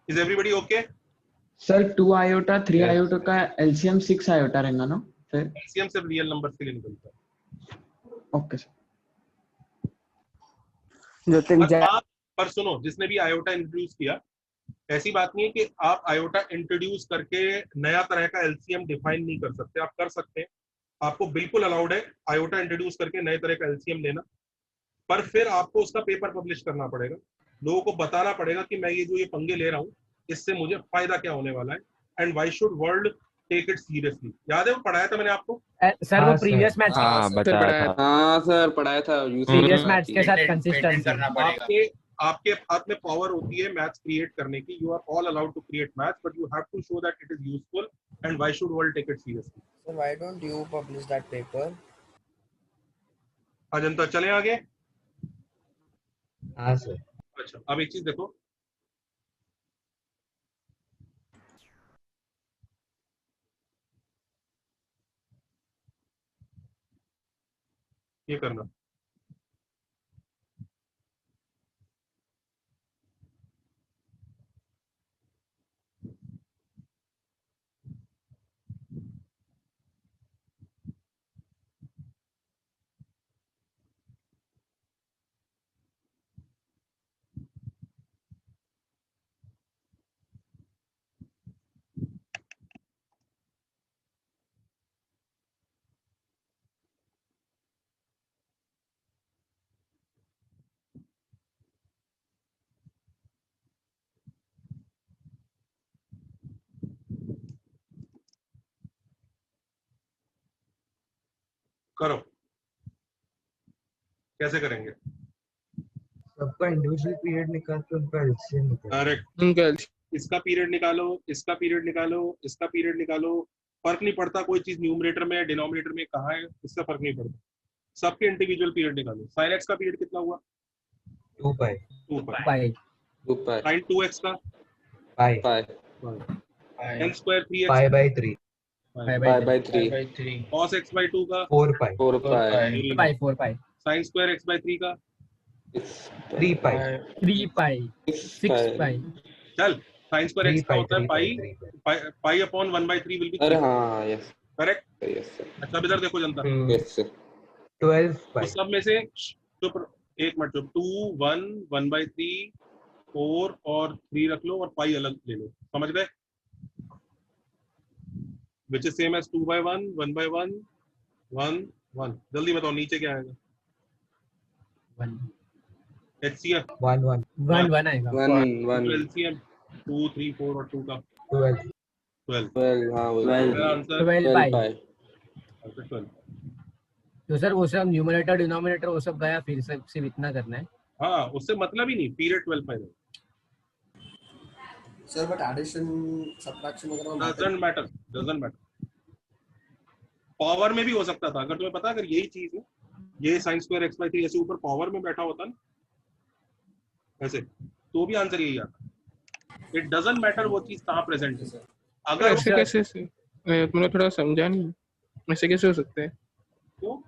S1: Is everybody okay?
S3: Sir 2 iota 3 iota का एलसीएम 6 आयोटा रहेगा ना? फिर
S1: एलसीएम सिर्फ रियल नंबर के लिए निकलता है।
S3: Okay sir. जो
S1: पर सुनो, जिसने भी आयोटा इंट्रोड्यूस किया, ऐसी बात नहीं है कि आप आयोटा इंट्रोड्यूस करके नया तरह का एलसीएम डिफाइन नहीं कर सकते। आप कर सकते हैं, आपको बिल्कुल अलाउड है आयोटा इंट्रोड्यूस करके नए तरह का एलसीएम लेना, पर फिर आपको उसका पेपर पब्लिश करना पड़ेगा, लोगों को बताना पड़ेगा कि मैं ये जो ये पंगे ले रहा हूँ इससे मुझे फायदा क्या होने वाला है, and why should world take it seriously. याद है वो पढ़ाया था मैंने आपको?
S2: सर वो प्रीवियस मैच
S12: हाँ सर पढ़ाया था।
S2: प्रीवियस मैच के साथ कंसिस्टेंसी
S4: करना पड़ेगा।
S1: आपके हाथ में पावर होती है मैथ्स क्रिएट करने की। You are all allowed to create maths, but you have to show that it is useful and why should world take it seriously.
S15: So why don't you publish that paper?
S1: Ajanta चले आगे।
S5: हाँ sir.
S1: अच्छा, अब एक चीज देखो, ये करना, करो। कैसे करेंगे?
S5: सबका इंडिविजुअल पीरियड निकाल के उनका एलसीएम निकालो।
S1: करेक्ट। इसका पीरियड निकालो, इसका पीरियड निकालो, इसका पीरियड निकालो, फर्क नहीं पड़ता कोई चीज न्यूमरेटर में डिनोमिनेटर में कहाँ है, इसका फर्क नहीं पड़ता, सबके इंडिविजुअल पीरियड निकालो। sin x का पीरियड कितना हुआ?
S5: 2π।
S2: 2π।
S1: sin 2x का n square 3x
S5: π/3
S1: cos x/2 का
S5: 4π।
S2: 4π।
S1: साइन स्क्वायर x by 3 का
S5: 3 पाई
S2: 3 पाई 6 पाई।
S1: चल साइन स्क्वायर
S5: 3
S1: x का
S5: पाई
S1: होता है
S5: 3
S1: पाई पाई अपॉन 1/3 विल बी
S8: अरे हाँ यस
S1: करेक्ट।
S8: यस सर
S1: अच्छा अब इधर देखो जनता,
S8: यस सर
S20: 12
S1: उस
S20: पाई
S1: सब में से चुप एक मिनट चुप 2 1 1/3 4 और 3 रख लो और पाई अलग ले लो, समझ गए? Which is same as 2/1 1/1 1 1। जल्दी बताओ नीचे क्या आएगा?
S2: 1
S1: HCF
S20: 1 1
S2: 1 1 आएगा।
S8: 1
S1: LCM 2 3 4 और 2 का
S20: 12
S1: 12
S8: हाँ वो
S1: मेरा आंसर
S2: 12 पाई।
S1: 12।
S2: तो सर वो सब न्यूमरेटर डिनोमिनेटर वो सब गया, फिर से सिर्फ इतना करना है।
S1: हाँ उससे मतलब ही नहीं, period 12 pi
S13: sir but addition subtraction वगैरह
S1: डजंट मैटर। पावर में भी हो सकता था, अगर तुम्हें पता, अगर यही चीज है ये sin स्क्वायर x by 3 ऐसे ऊपर पावर में बैठा होता ना ऐसे, तो भी आंसर यही आता। इट डजंट मैटर वो चीज कहाँ प्रेजेंट है। अगर
S21: ऐसे कैसे तुमने थोड़ा समझा नहीं, ऐसे कैसे हो सकते हैं?
S1: तो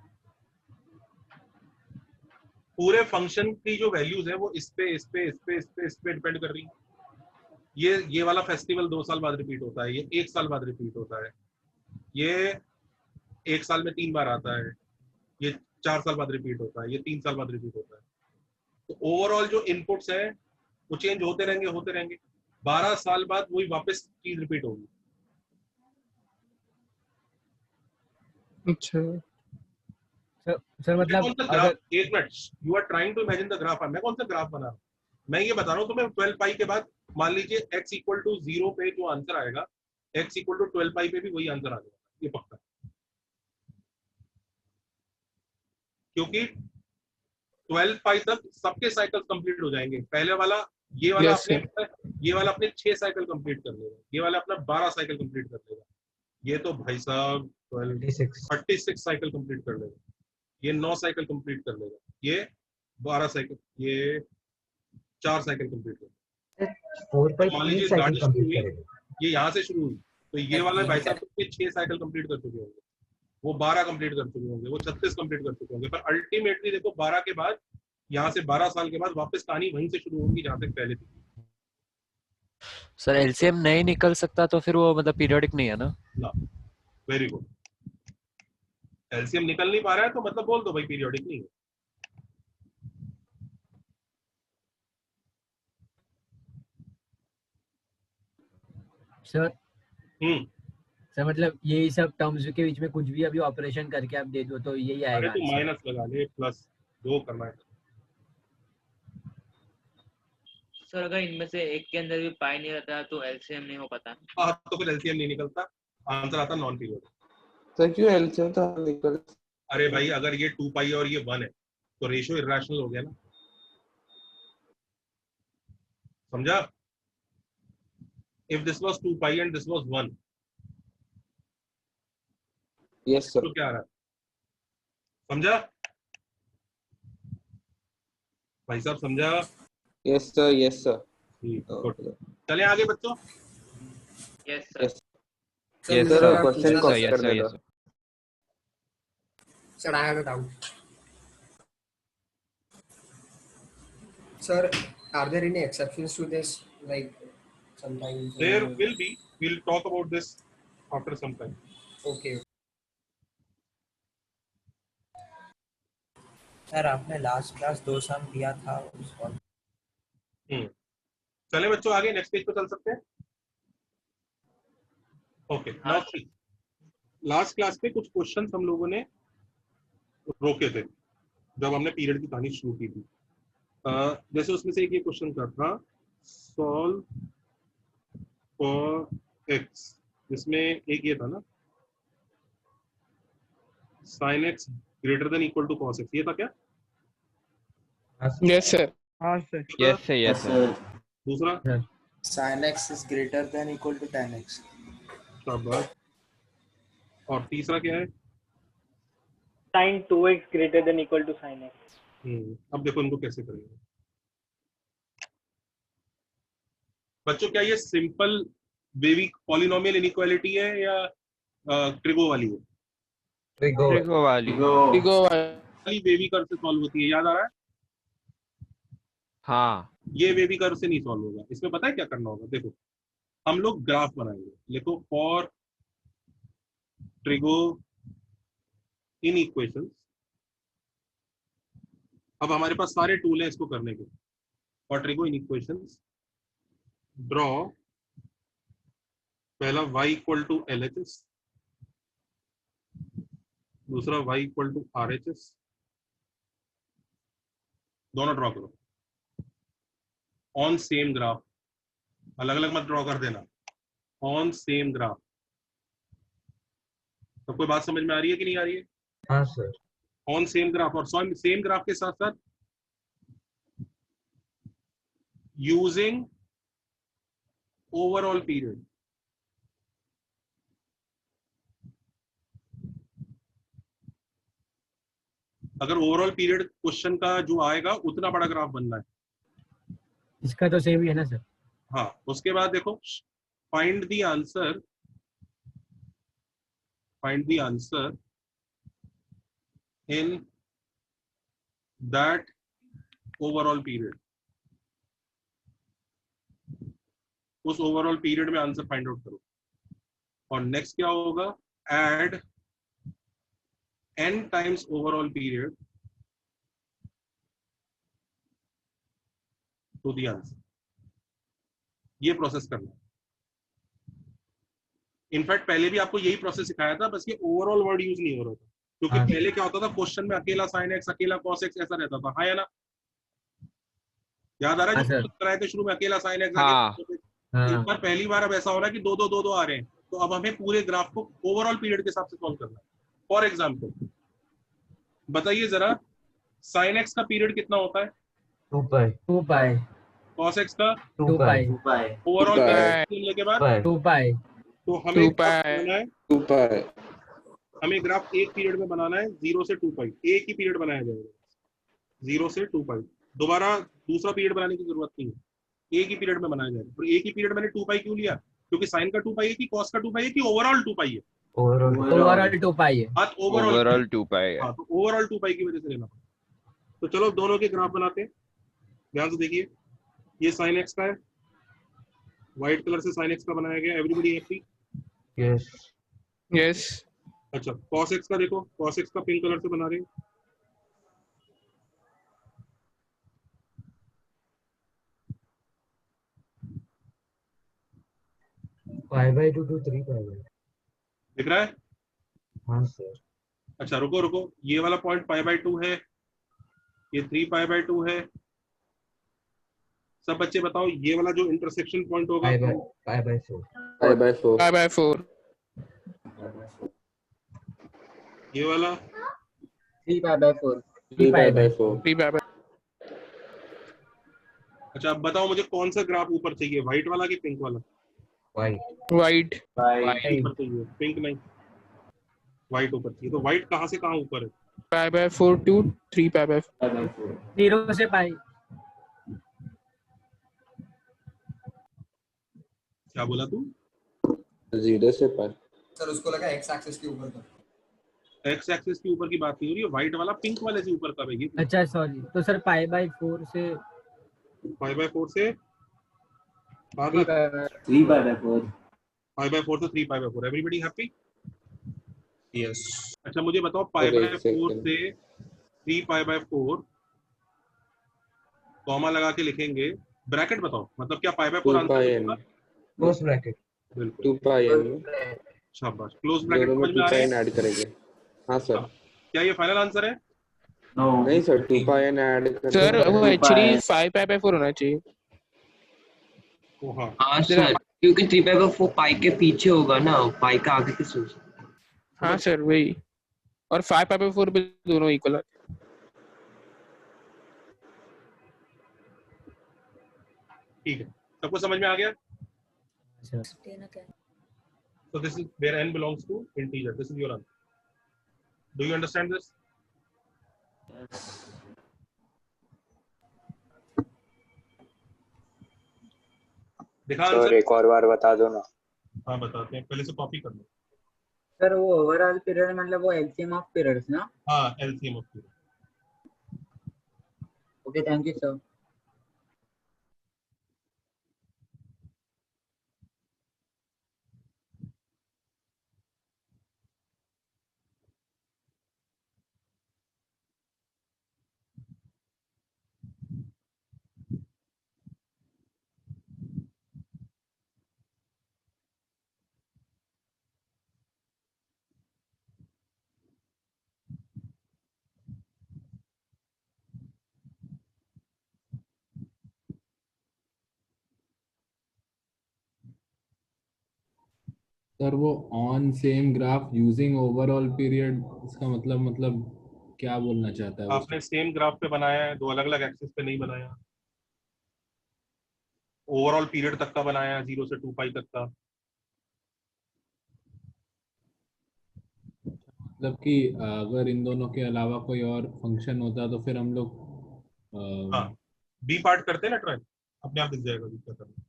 S1: पूरे फंक्शन की जो वैल्यूज है वो इस पे डिपेंड कर रही है। ये वाला फेस्टिवल 2 साल बाद रिपीट होता है, ये 1 साल बाद रिपीट होता है, ये 1 साल में 3 बार आता है, ये 4 साल बाद रिपीट होता है, ये 3 साल बाद रिपीट होता है। तो ओवरऑल जो इनपुट्स हैं वो चेंज होते रहेंगे। 12 साल बाद वही वापस चीज रिपीट होगी।
S21: अच्छा
S2: सर मतलब अगर
S1: एक minute, you are trying to imagine the graph. मैं कौन सा ग्राफ बना रहा हूँ? मैं ये बता रहा हूँ तुम्हें 12 पाई के बाद मान लीजिए x इक्वल टू 0 पे जो आंसर आएगा, x इक्वल टू 12 पाई पे भी वही आंसर आ जाएगा, ये पक्का। क्योंकि 12 पाई तक सबके साइकिल कंप्लीट हो जाएंगे। पहले वाला ये वाला अपने 6 साइकिल कंप्लीट कर लेगा, ये वाला अपना 12 साइकिल कंप्लीट कर लेगा, ये तो भाई साहब 36 साइकिल कंप्लीट कर लेगा, ये 9 साइकिल कंप्लीट कर लेगा, ये 12 साइकिल, ये 4 साइकिल कंप्लीट कर लेगा।
S5: 4 पाई 3 साइकिल कंप्लीट करेगा।
S1: ये यहाँ से शुरू हुई तो ये वाला भाई साहब 6 साइकिल कंप्लीट कर चुके होंगे, वो 12 कंप्लीट कर चुके होंगे, वो 36 कंप्लीट कर चुके होंगे। पर अल्टीमेटली देखो 12 के बाद, यहाँ से 12 साल के बाद वापस कहानी वहीं से शुरू होगी जहाँ तक पहले थी।
S22: सर एलसीएम नहीं निकल सकता तो फिर वो मतलब पीरियोडिक नहीं है ना?
S1: Very good. एलसीएम निकल नहीं पा रहा है तो मतलब बोल दो भाई पीरियोडिक नहीं है।
S2: सर सर मतलब यही सब टर्म्स के बीच में कुछ भी अभी ऑपरेशन करके आप दे दो तो यही आएगा।
S1: अरे तो माइनस लगा ले, प्लस 2 करना है।
S7: सर अगर इनमें से एक के अंदर भी पाई नहीं रहता तो एलसीएम नहीं हो पाता।
S1: हाँ तो फिर एलसीएम नहीं निकलता, आंसर आता नॉन पीरियोडिक।
S8: तो क्यों एलसीएम तो निकल?
S1: अरे भाई अगर ये 2 पाई और ये 1 है तो रेशियो इररेशनल हो गया ना, समझा? If this was 2 pi and this was 1,
S8: yes sir,
S1: तो क्या आ रहा है? समझा भाई साहब, समझा?
S8: yes sir, yes sir।
S1: चले आगे बच्चों।
S7: yes sir,
S8: yes sir, question को कर देना।
S13: Sir, I have a doubt. Sir, are there any exceptions to this? Like sometimes
S1: there will be. We'll talk about this after some time.
S13: Okay.
S15: Sir आपने last class 2 सम दिया था उसको।
S1: चले बच्चों आगे नेक्स्ट पेज पे चल सकते हैं। Okay now see, last class में कुछ क्वेश्चंस हम लोगों ने रोके थे जब हमने पीरियड की कहानी शुरू की थी। जैसे उसमें से एक ये क्वेश्चन था, सॉल्व फॉर एक्स, जिसमें एक ये था ना, sin x greater than equal to cos x, ये था क्या?
S21: Yes sir.
S20: हाँ सर।
S22: Yes sir, yes sir.
S1: दूसरा
S15: sin x is greater than equal to tan x।
S1: शाबाश। और तीसरा क्या है?
S23: sin 2x greater than equal to sin x।
S1: अब देखो इनको कैसे करेंगे बच्चों। क्या ये सिंपल वेवी पॉलिनोमियल इनइक्वालिटी है या ट्रिगो वाली है?
S22: ट्रिगो वाली।
S1: वाली वेवी कर्व से सॉल्व होती है, याद आ रहा है?
S14: हाँ
S1: ये वेवी कर्व से नहीं सॉल्व होगा। इसमें पता है क्या करना होगा, देखो हम लोग ग्राफ बनाएंगे, लिखो फॉर ट्रिगो इन इक्वेशंस। अब हमारे पास सारे टूल हैं इसको करने के। For trigo in equations draw पहला y इक्वल टू LHS, दूसरा y इक्वल टू RHS, दोनों ड्रॉ करो ऑन सेम ग्राफ, अलग अलग मत ड्रॉ कर देना, ऑन सेम ग्राफ। तो कोई बात समझ में आ रही है कि नहीं आ रही है?
S5: हाँ सर।
S1: ऑन सेम ग्राफ, और सेम ग्राफ के साथ साथ यूजिंग ओवरऑल पीरियड। अगर ओवरऑल पीरियड क्वेश्चन का जो आएगा उतना बड़ा ग्राफ बनना है।
S2: इसका तो सेम ही है ना सर?
S1: हाँ, उसके बाद देखो find the answer, find the answer in that overall period. उस ओवरऑल पीरियड में आंसर फाइंड आउट करो। और नेक्स्ट क्या होगा, add n times overall period to the answer। ये प्रोसेस करना है। इनफैक्ट पहले भी आपको यही प्रोसेस सिखाया था, बस ये ओवरऑल वर्ड यूज नहीं हो रहा था, क्योंकि पहले क्या होता था क्वेश्चन में अकेला sin x अकेला cos x ऐसा रहता था। हाँ या ना? याद आ रहा है जो कराए थे शुरू में, अकेला sin x इस बार पहली बार अब ऐसा हो रहा है कि दो दो दो दो आ रहे हैं। तो अब हमें पूरे ग्राफ को ओवरऑल पीरियड के हिसाब से सॉल्व करना है। फॉर एग्जाम्पल बताइए जरा, sin x का पीरियड कितना होता है?
S5: 2 पाई।
S1: cos x का
S5: 2 पाई।
S1: ओवरऑल पीरियड के बाद
S2: 2 पाई।
S1: तो हमें बनाना है 2 पाई। हमें ग्राफ एक पीरियड में बनाना है 0 से 2 पाई। एक ही पीरियड बनाया जाएगा 0 से 2 पाई। दोबारा दूसरा पीरियड बनाने की जरूरत नहीं है, एक ही पीरियड में बनाया जाएगा। और एक ही पीरियड मैंने 2 पाई क्यों लिया? क्योंकि साइन का 2 पाई है कि cos का 2 पाई है कि ओवरऑल 2 पाई है?
S2: ओवरऑल 2 पाई है।
S1: हाँ,
S14: ओवरऑल 2 पाई है।
S1: हाँ, तो ओवरऑल 2 पाई की वजह से लेना पड़ेगा। तो चलो दोनों के ग्राफ बनाते हैं, ध्यान से देखिए। ये sin x का है, व्हाइट कलर से sin x का बनाया गया। Everybody happy?
S5: Yes
S21: yes.
S1: अच्छा, cos x का देखो, cos x का पिंक कलर से बना रहे हैं।
S5: Pi by 2 to 3 pi by.
S1: दिख रहा है?
S5: हाँ सर।
S1: अच्छा रुको रुको, ये वाला पॉइंट पाई बाय 2 है, ये 3 पाई बाय 2 है। सब बच्चे बताओ, ये वाला जो इंटरसेक्शन पॉइंट होगा
S5: pi by 4।
S8: Pi by 4।
S21: Pi by 4।
S1: ये वाला
S16: 3 pi by 4।
S8: 3 pi by 4।
S21: 3 pi by.
S1: अच्छा अब बताओ मुझे कौन सा ग्राफ ऊपर चाहिए, व्हाइट वाला कि पिंक वाला?
S5: वाइट।
S21: वाइट।
S1: ऊपर चाहिए, पिंक नहीं, व्हाइट ऊपर चाहिए। तो व्हाइट कहाँ से कहाँ ऊपर है?
S21: Pi by 4 to 3 pi by 4।
S2: 0 से पाई।
S1: क्या बोला तू?
S8: 0 से पाई।
S13: सर उसको लगा x एक्सिस के ऊपर का।
S1: x एक्सिस के ऊपर की बात नहीं हो रही है, व्हाइट वाला पिंक वाले से ऊपर का है।
S2: अच्छा सॉरी, तो सर पाई बाय 4 से
S1: 5 बाय 4 से
S16: 3 पाई बाय 4।
S1: 5 बाय 4 से 3 pi by 4। Everybody happy? Yes. अच्छा मुझे बताओ, पाई बाय 4 से 3 पाई बाय 4 कॉमा लगा के लिखेंगे, ब्रैकेट बताओ, मतलब क्या पाई बाय 4 आंसर होगा?
S5: Close bracket.
S1: बिल्कुल
S8: 2 पाई n।
S1: शाबाश, क्लोज ब्रैकेट
S8: दोनों में 2 पाई n ऐड करेंगे। हाँ सर।
S1: क्या ये फाइनल आंसर है?
S8: नहीं सर, 2 पाई n ऐड करेंगे।
S21: सर वो एक्चुअली 5 पाई बाय 4 होना चाहिए।
S6: हाँ सर, क्योंकि 3 पाई बाय 4 पाई के पीछे होगा ना, पाई का आगे किस?
S21: हाँ सर वही, और 5 पाई बाय 4 भी दोनों इक्वल है।
S1: ठीक है, सबको समझ में आ गया? So this is where n belongs to integer. This is your answer. Do you understand this? Yes. दिखा आंसर?
S9: एक और बार बता दो ना।
S1: हाँ बताते हैं, पहले से कॉपी कर लो।
S16: सर वो ओवरऑल पीरियड मतलब वो एलसीएम ऑफ पीरियड्स ना?
S1: हाँ LCM of period.
S16: Okay, thank you, sir.
S19: Sir वो on same graph using overall period, इसका मतलब क्या बोलना चाहता है
S1: आपने सेम ग्राफ पे बनाया है, दो अलग अलग एक्सिस पे नहीं बनाया। ओवरऑल पीरियड तक का बनाया है, 0 से 2 पाई तक का।
S19: मतलब कि अगर इन दोनों के अलावा कोई और फंक्शन होता तो फिर हम लोग
S1: हाँ, बी पार्ट करते हैं ना ट्राई, अपने आप दिख जाएगा बी क्या करना।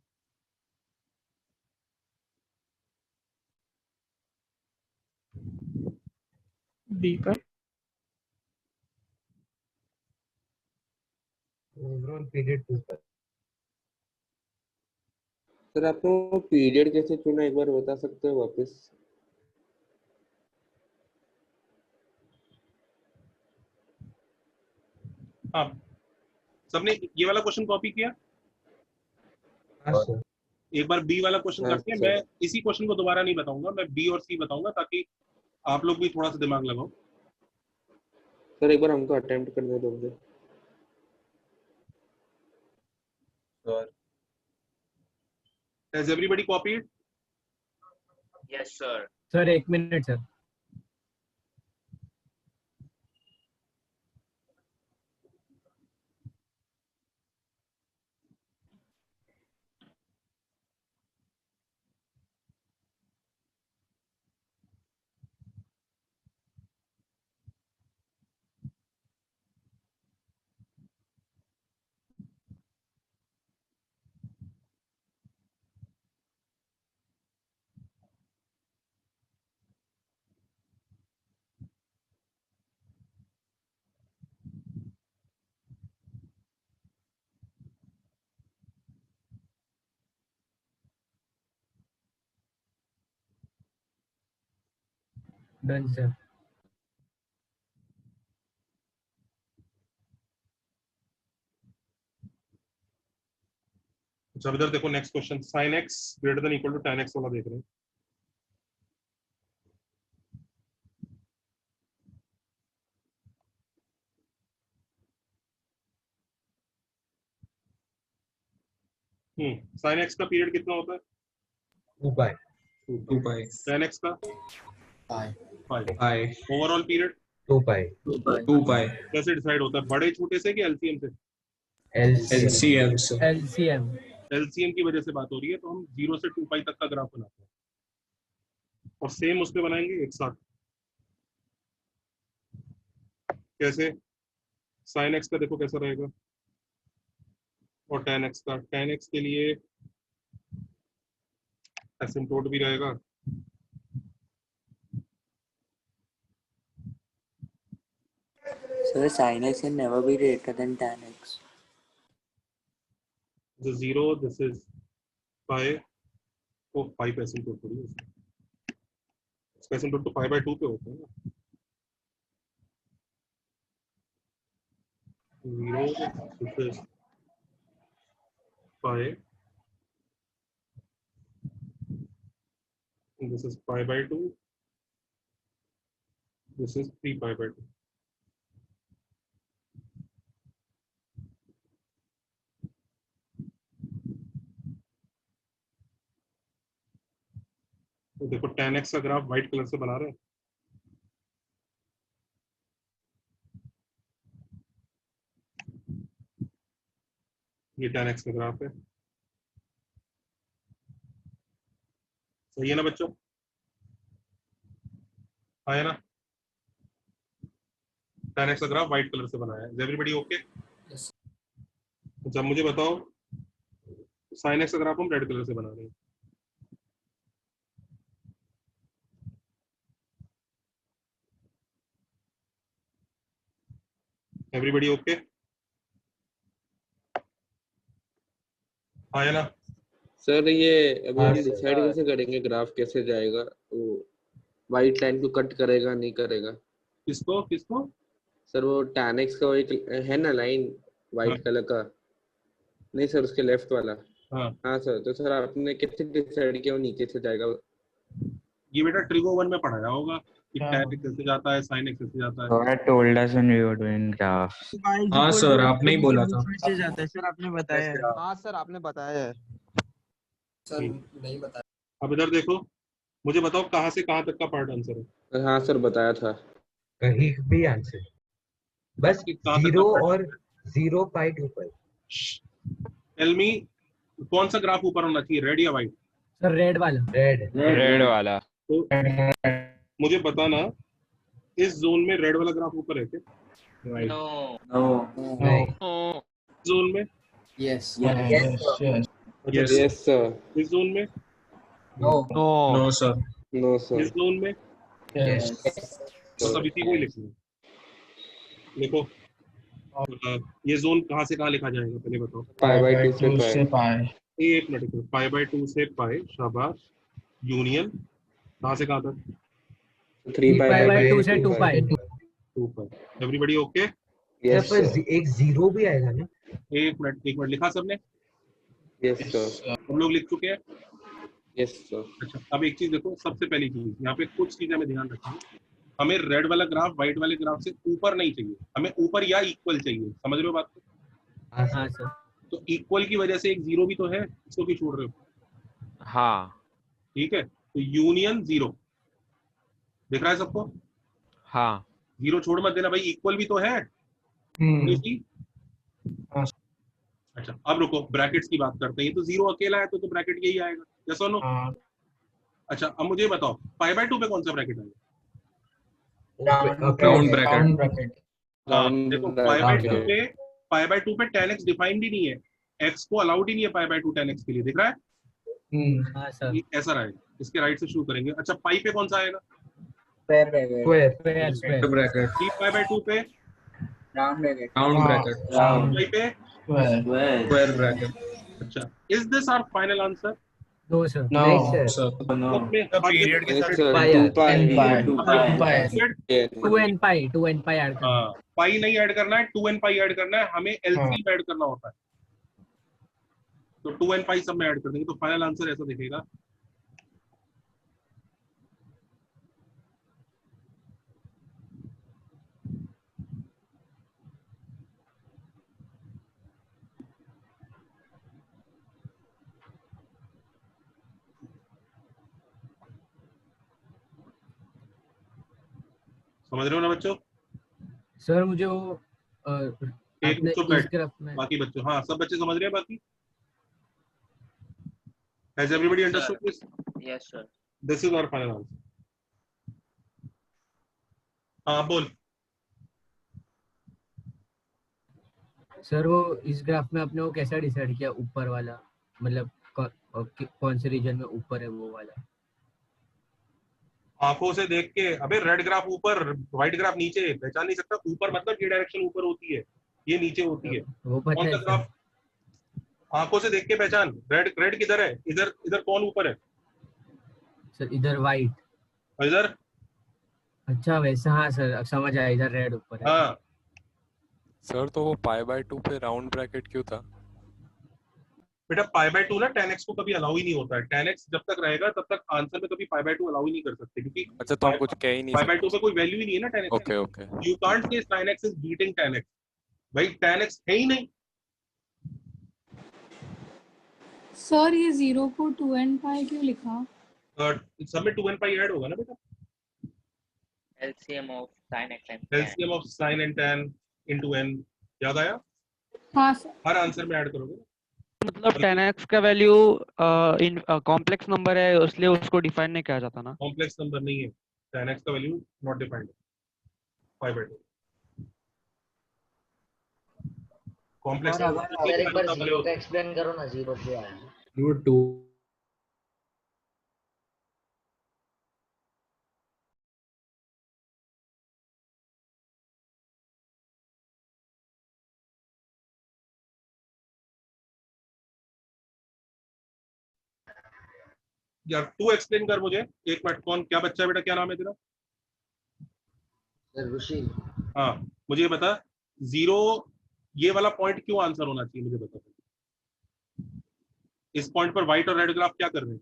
S21: बी का
S5: ओवरऑल पीरियड 2 पर।
S8: सर आपने वो पीरियड कैसे चुना, एक बार बता सकते हो वापस?
S1: हाँ, सबने ये वाला क्वेश्चन कॉपी किया?
S5: हाँ सर।
S1: एक बार बी वाला क्वेश्चन
S8: हाँ
S1: करते हैं।
S8: सर।
S1: मैं इसी क्वेश्चन को दोबारा नहीं बताऊंगा, मैं बी और सी बताऊंगा ताकि आप लोग भी थोड़ा सा दिमाग लगाओ।
S8: सर एक बार हमको अटेम्प्ट करने दो मुझे।
S1: Has everybody copied?
S7: Yes, sir.
S2: Sir 1 minute sir. Done sir.
S1: अच्छा, इधर देखो, next question, sin x greater than equal to tan x वाला देख रहे हैं। sin x का पीरियड कितना होता है?
S5: 2 पाई।
S1: tan x का पाई। ओवरऑल पीरियड
S5: 2 पाई।
S1: कैसे डिसाइड होता है, बड़े छोटे से कि एलसीएम से?
S5: एलसीएम से।
S2: एलसीएम।
S1: एलसीएम की वजह से बात हो रही है, तो हम 0 से 2 पाई तक का ग्राफ बनाते हैं और सेम उस पे बनाएंगे एक साथ। कैसे? sin x का देखो कैसा रहेगा, और tan x का। tan x के लिए एसिम्प्टोट भी रहेगा,
S22: So the sin x can never be greater than tan x.
S1: this is 0, this is pi। ओ पाई पे एसिम्प्टोट थोड़ी है, इसका एसिम्प्टोट तो π/2 पे होता है ना। 0, this is pi, and this is π/2, this is 3π/2। तो देखो tan x का ग्राफ व्हाइट कलर से बना रहे हैं। ये tan x का ग्राफ है, सही है ना बच्चों? आया ना? tan x का ग्राफ व्हाइट कलर से बनाया है। Everybody okay? जब मुझे बताओ sin x का ग्राफ हम रेड कलर से बना रहे हैं। Everybody okay? हाँ है ना?
S8: सर ये अभी
S18: हाँ
S8: हम
S18: सर।
S8: डिसाइड कैसे करेंगे ग्राफ कैसे जाएगा, वो वाइट लाइन को कट करेगा नहीं करेगा?
S1: किसको किसको?
S8: सर वो tan x का वो एक है ना लाइन
S1: हाँ
S8: वाइट कलर का, नहीं सर उसके लेफ्ट वाला।
S1: हाँ,
S8: हाँ सर, तो सर आपने कैसे डिसाइड किया वो नीचे से जाएगा?
S1: ये बेटा ट्रिगो 1 में पढ़ाया होगा कि tan x कैसे जाता है, sin x कैसे जाता है।
S9: God told us when we were doing graphs.
S5: हाँ सर, आपने ही बोला था।
S20: नीचे जाता है सर, आपने बताया है।
S5: हाँ सर, आपने बताया है।
S13: सर नहीं बताया।
S1: अब इधर देखो, मुझे बताओ कहाँ से कहाँ तक का पार्ट आंसर है?
S8: हाँ सर बताया था।
S5: कहीं भी आंसर, बस
S1: कहाँ तक का
S5: 0
S1: पार्ट?
S5: और 0 पाई 2 पाई।
S1: टेल मी, कौन सा ग्राफ ऊपर होना चाहिए, रेड या वाइट?
S2: सर रेड वाला।
S14: रेड वाला।
S1: तो मुझे बताना, इस जोन में रेड वाला ग्राफ ऊपर है क्या?
S7: नो
S1: जोन में?
S13: Yes
S8: yes sir.
S1: इस जोन में?
S20: No
S18: sir.
S8: No sir.
S1: इस जोन में? तो सब इसी को ही लिखना है। देखो ये जोन कहाँ से कहाँ लिखा जाएगा पहले बताओ।
S8: π/2 से पाई।
S1: एक मिनट, π/2 से पाई, शाबाश। यूनियन कहाँ से कहाँ तक?
S2: 3π/2 से 2π।
S1: 2π। Everybody okay?
S8: यस
S5: पर
S8: सर।
S5: एक 0 भी आएगा ना?
S1: एक मिनट लिखा सबने?
S8: Yes sir.
S1: हम लोग लिख चुके हैं।
S8: Yes sir.
S1: अच्छा, अब एक चीज देखो, सबसे पहली चीज यहाँ पे कुछ चीजें हमें ध्यान रखनी है। हमें रेड वाला ग्राफ व्हाइट वाले ग्राफ से ऊपर नहीं चाहिए, हमें ऊपर या इक्वल चाहिए। समझ रहे हो बात को?
S2: हाँ सर।
S1: तो इक्वल की वजह से एक जीरो भी तो है, इसको क्यों छोड़ रहे हो?
S14: हाँ
S1: ठीक है, तो यूनियन 0 दिख रहा है सबको?
S14: हाँ।
S1: 0 छोड़ मत देना भाई, इक्वल भी तो है। अच्छा अब रुको, ब्रैकेट्स की बात करते हैं। ये तो 0 अकेला है तो ब्रैकेट यही आएगा, यस और नो? अच्छा अब मुझे बताओ π/2 पे कौन सा ब्रैकेट आएगा?
S18: Round bracket.
S1: देखो π/2 पे tan x डिफाइंड ही नहीं है, x को अलाउड ही नहीं है π/2 tan x के लिए, दिख रहा है?
S2: हाँ सर।
S1: ये ऐसा रहेगा, इसके राइट से शुरू करेंगे। अच्छा पाई पे कौन सा आएगा?
S2: स्क्वायर।
S18: ब्रैकेट।
S1: 3π/2 पे
S5: round bracket.
S18: Round bracket.
S1: Pi पे
S18: स्क्वायर ब्रैकेट।
S1: अच्छा, is this our final answer?
S2: No sir.
S5: नहीं सर।
S4: पीरियड के साथ
S8: 2 पाई।
S2: 2nπ ऐड करना।
S1: पाई नहीं ऐड करना है, 2nπ ऐड करना है, हमें एलसीएम ऐड करना होता है। तो 2nπ सब में ऐड कर देंगे, तो फाइनल आंसर ऐसा दिखेगा। समझ रहे हो ना बच्चों?
S2: सर मुझे वो
S1: एक
S2: आपने
S1: बच्चों
S2: इस
S1: बैठ,
S2: ग्राफ में
S1: बाकी बच्चों, हाँ सब बच्चे समझ रहे हैं बाकी? Has everybody understood this?
S7: Yes sir.
S1: This is our final answer. हाँ बोल।
S2: सर वो इस ग्राफ में आपने वो कैसा डिसाइड किया, ऊपर वाला मतलब कौन से रीजन में ऊपर है वो वाला?
S1: आंखों से देख के, अबे रेड ग्राफ ऊपर व्हाइट ग्राफ नीचे, पहचान नहीं सकता? ऊपर मतलब ये डायरेक्शन ऊपर होती है, ये नीचे होती है।
S2: वो पता
S1: कौन
S2: है
S1: सा ग्राफ? आंखों से देख के पहचान। रेड किधर है? इधर इधर कौन ऊपर है?
S2: सर इधर वाइट।
S1: और इधर?
S2: अच्छा वैसा, हाँ सर समझ आया, इधर रेड ऊपर है।
S1: हाँ
S12: सर तो वो π/2 पे राउंड ब्रैकेट क्यों था?
S1: बेटा π/2 ना tan x को कभी अलाउ ही नहीं होता है। tan x जब तक रहेगा तब तक आंसर में कभी π/2 अलाउ ही नहीं कर सकते, क्योंकि
S12: अच्छा तो हम कुछ कह ही नहीं सकते।
S1: π/2 पे कोई वैल्यू ही नहीं है ना tan x।
S12: Okay okay.
S1: You can't say sin x is beating tan x, भाई tan x है ही नहीं।
S10: सर ये 0 को 2nπ क्यों लिखा?
S1: सब में 2nπ ऐड होगा ना बेटा।
S7: LCM of sin x and
S1: LCM of sin and tan into n, याद आया?
S10: हाँ सर।
S1: हर आंसर में ऐड करोगे।
S20: मतलब tan x का वैल्यू इन कॉम्प्लेक्स नंबर है, इसलिए उसको डिफाइन नहीं किया जाता ना?
S1: कॉम्प्लेक्स नंबर नहीं है, tan x का वैल्यू नॉट डिफाइंड, π/2 कॉम्प्लेक्स
S11: अगर एक बार 0 का एक्सप्लेन करो ना, 0 क्यों आया?
S19: वो 2
S1: यार तू एक्सप्लेन कर मुझे एक मिनट। कौन क्या बच्चा है बेटा, क्या नाम है तेरा?
S11: सर ऋषि।
S1: हाँ मुझे ये बता, 0 ये वाला पॉइंट क्यों आंसर होना चाहिए मुझे बता। इस पॉइंट पर व्हाइट और रेड ग्राफ क्या कर रहे हैं?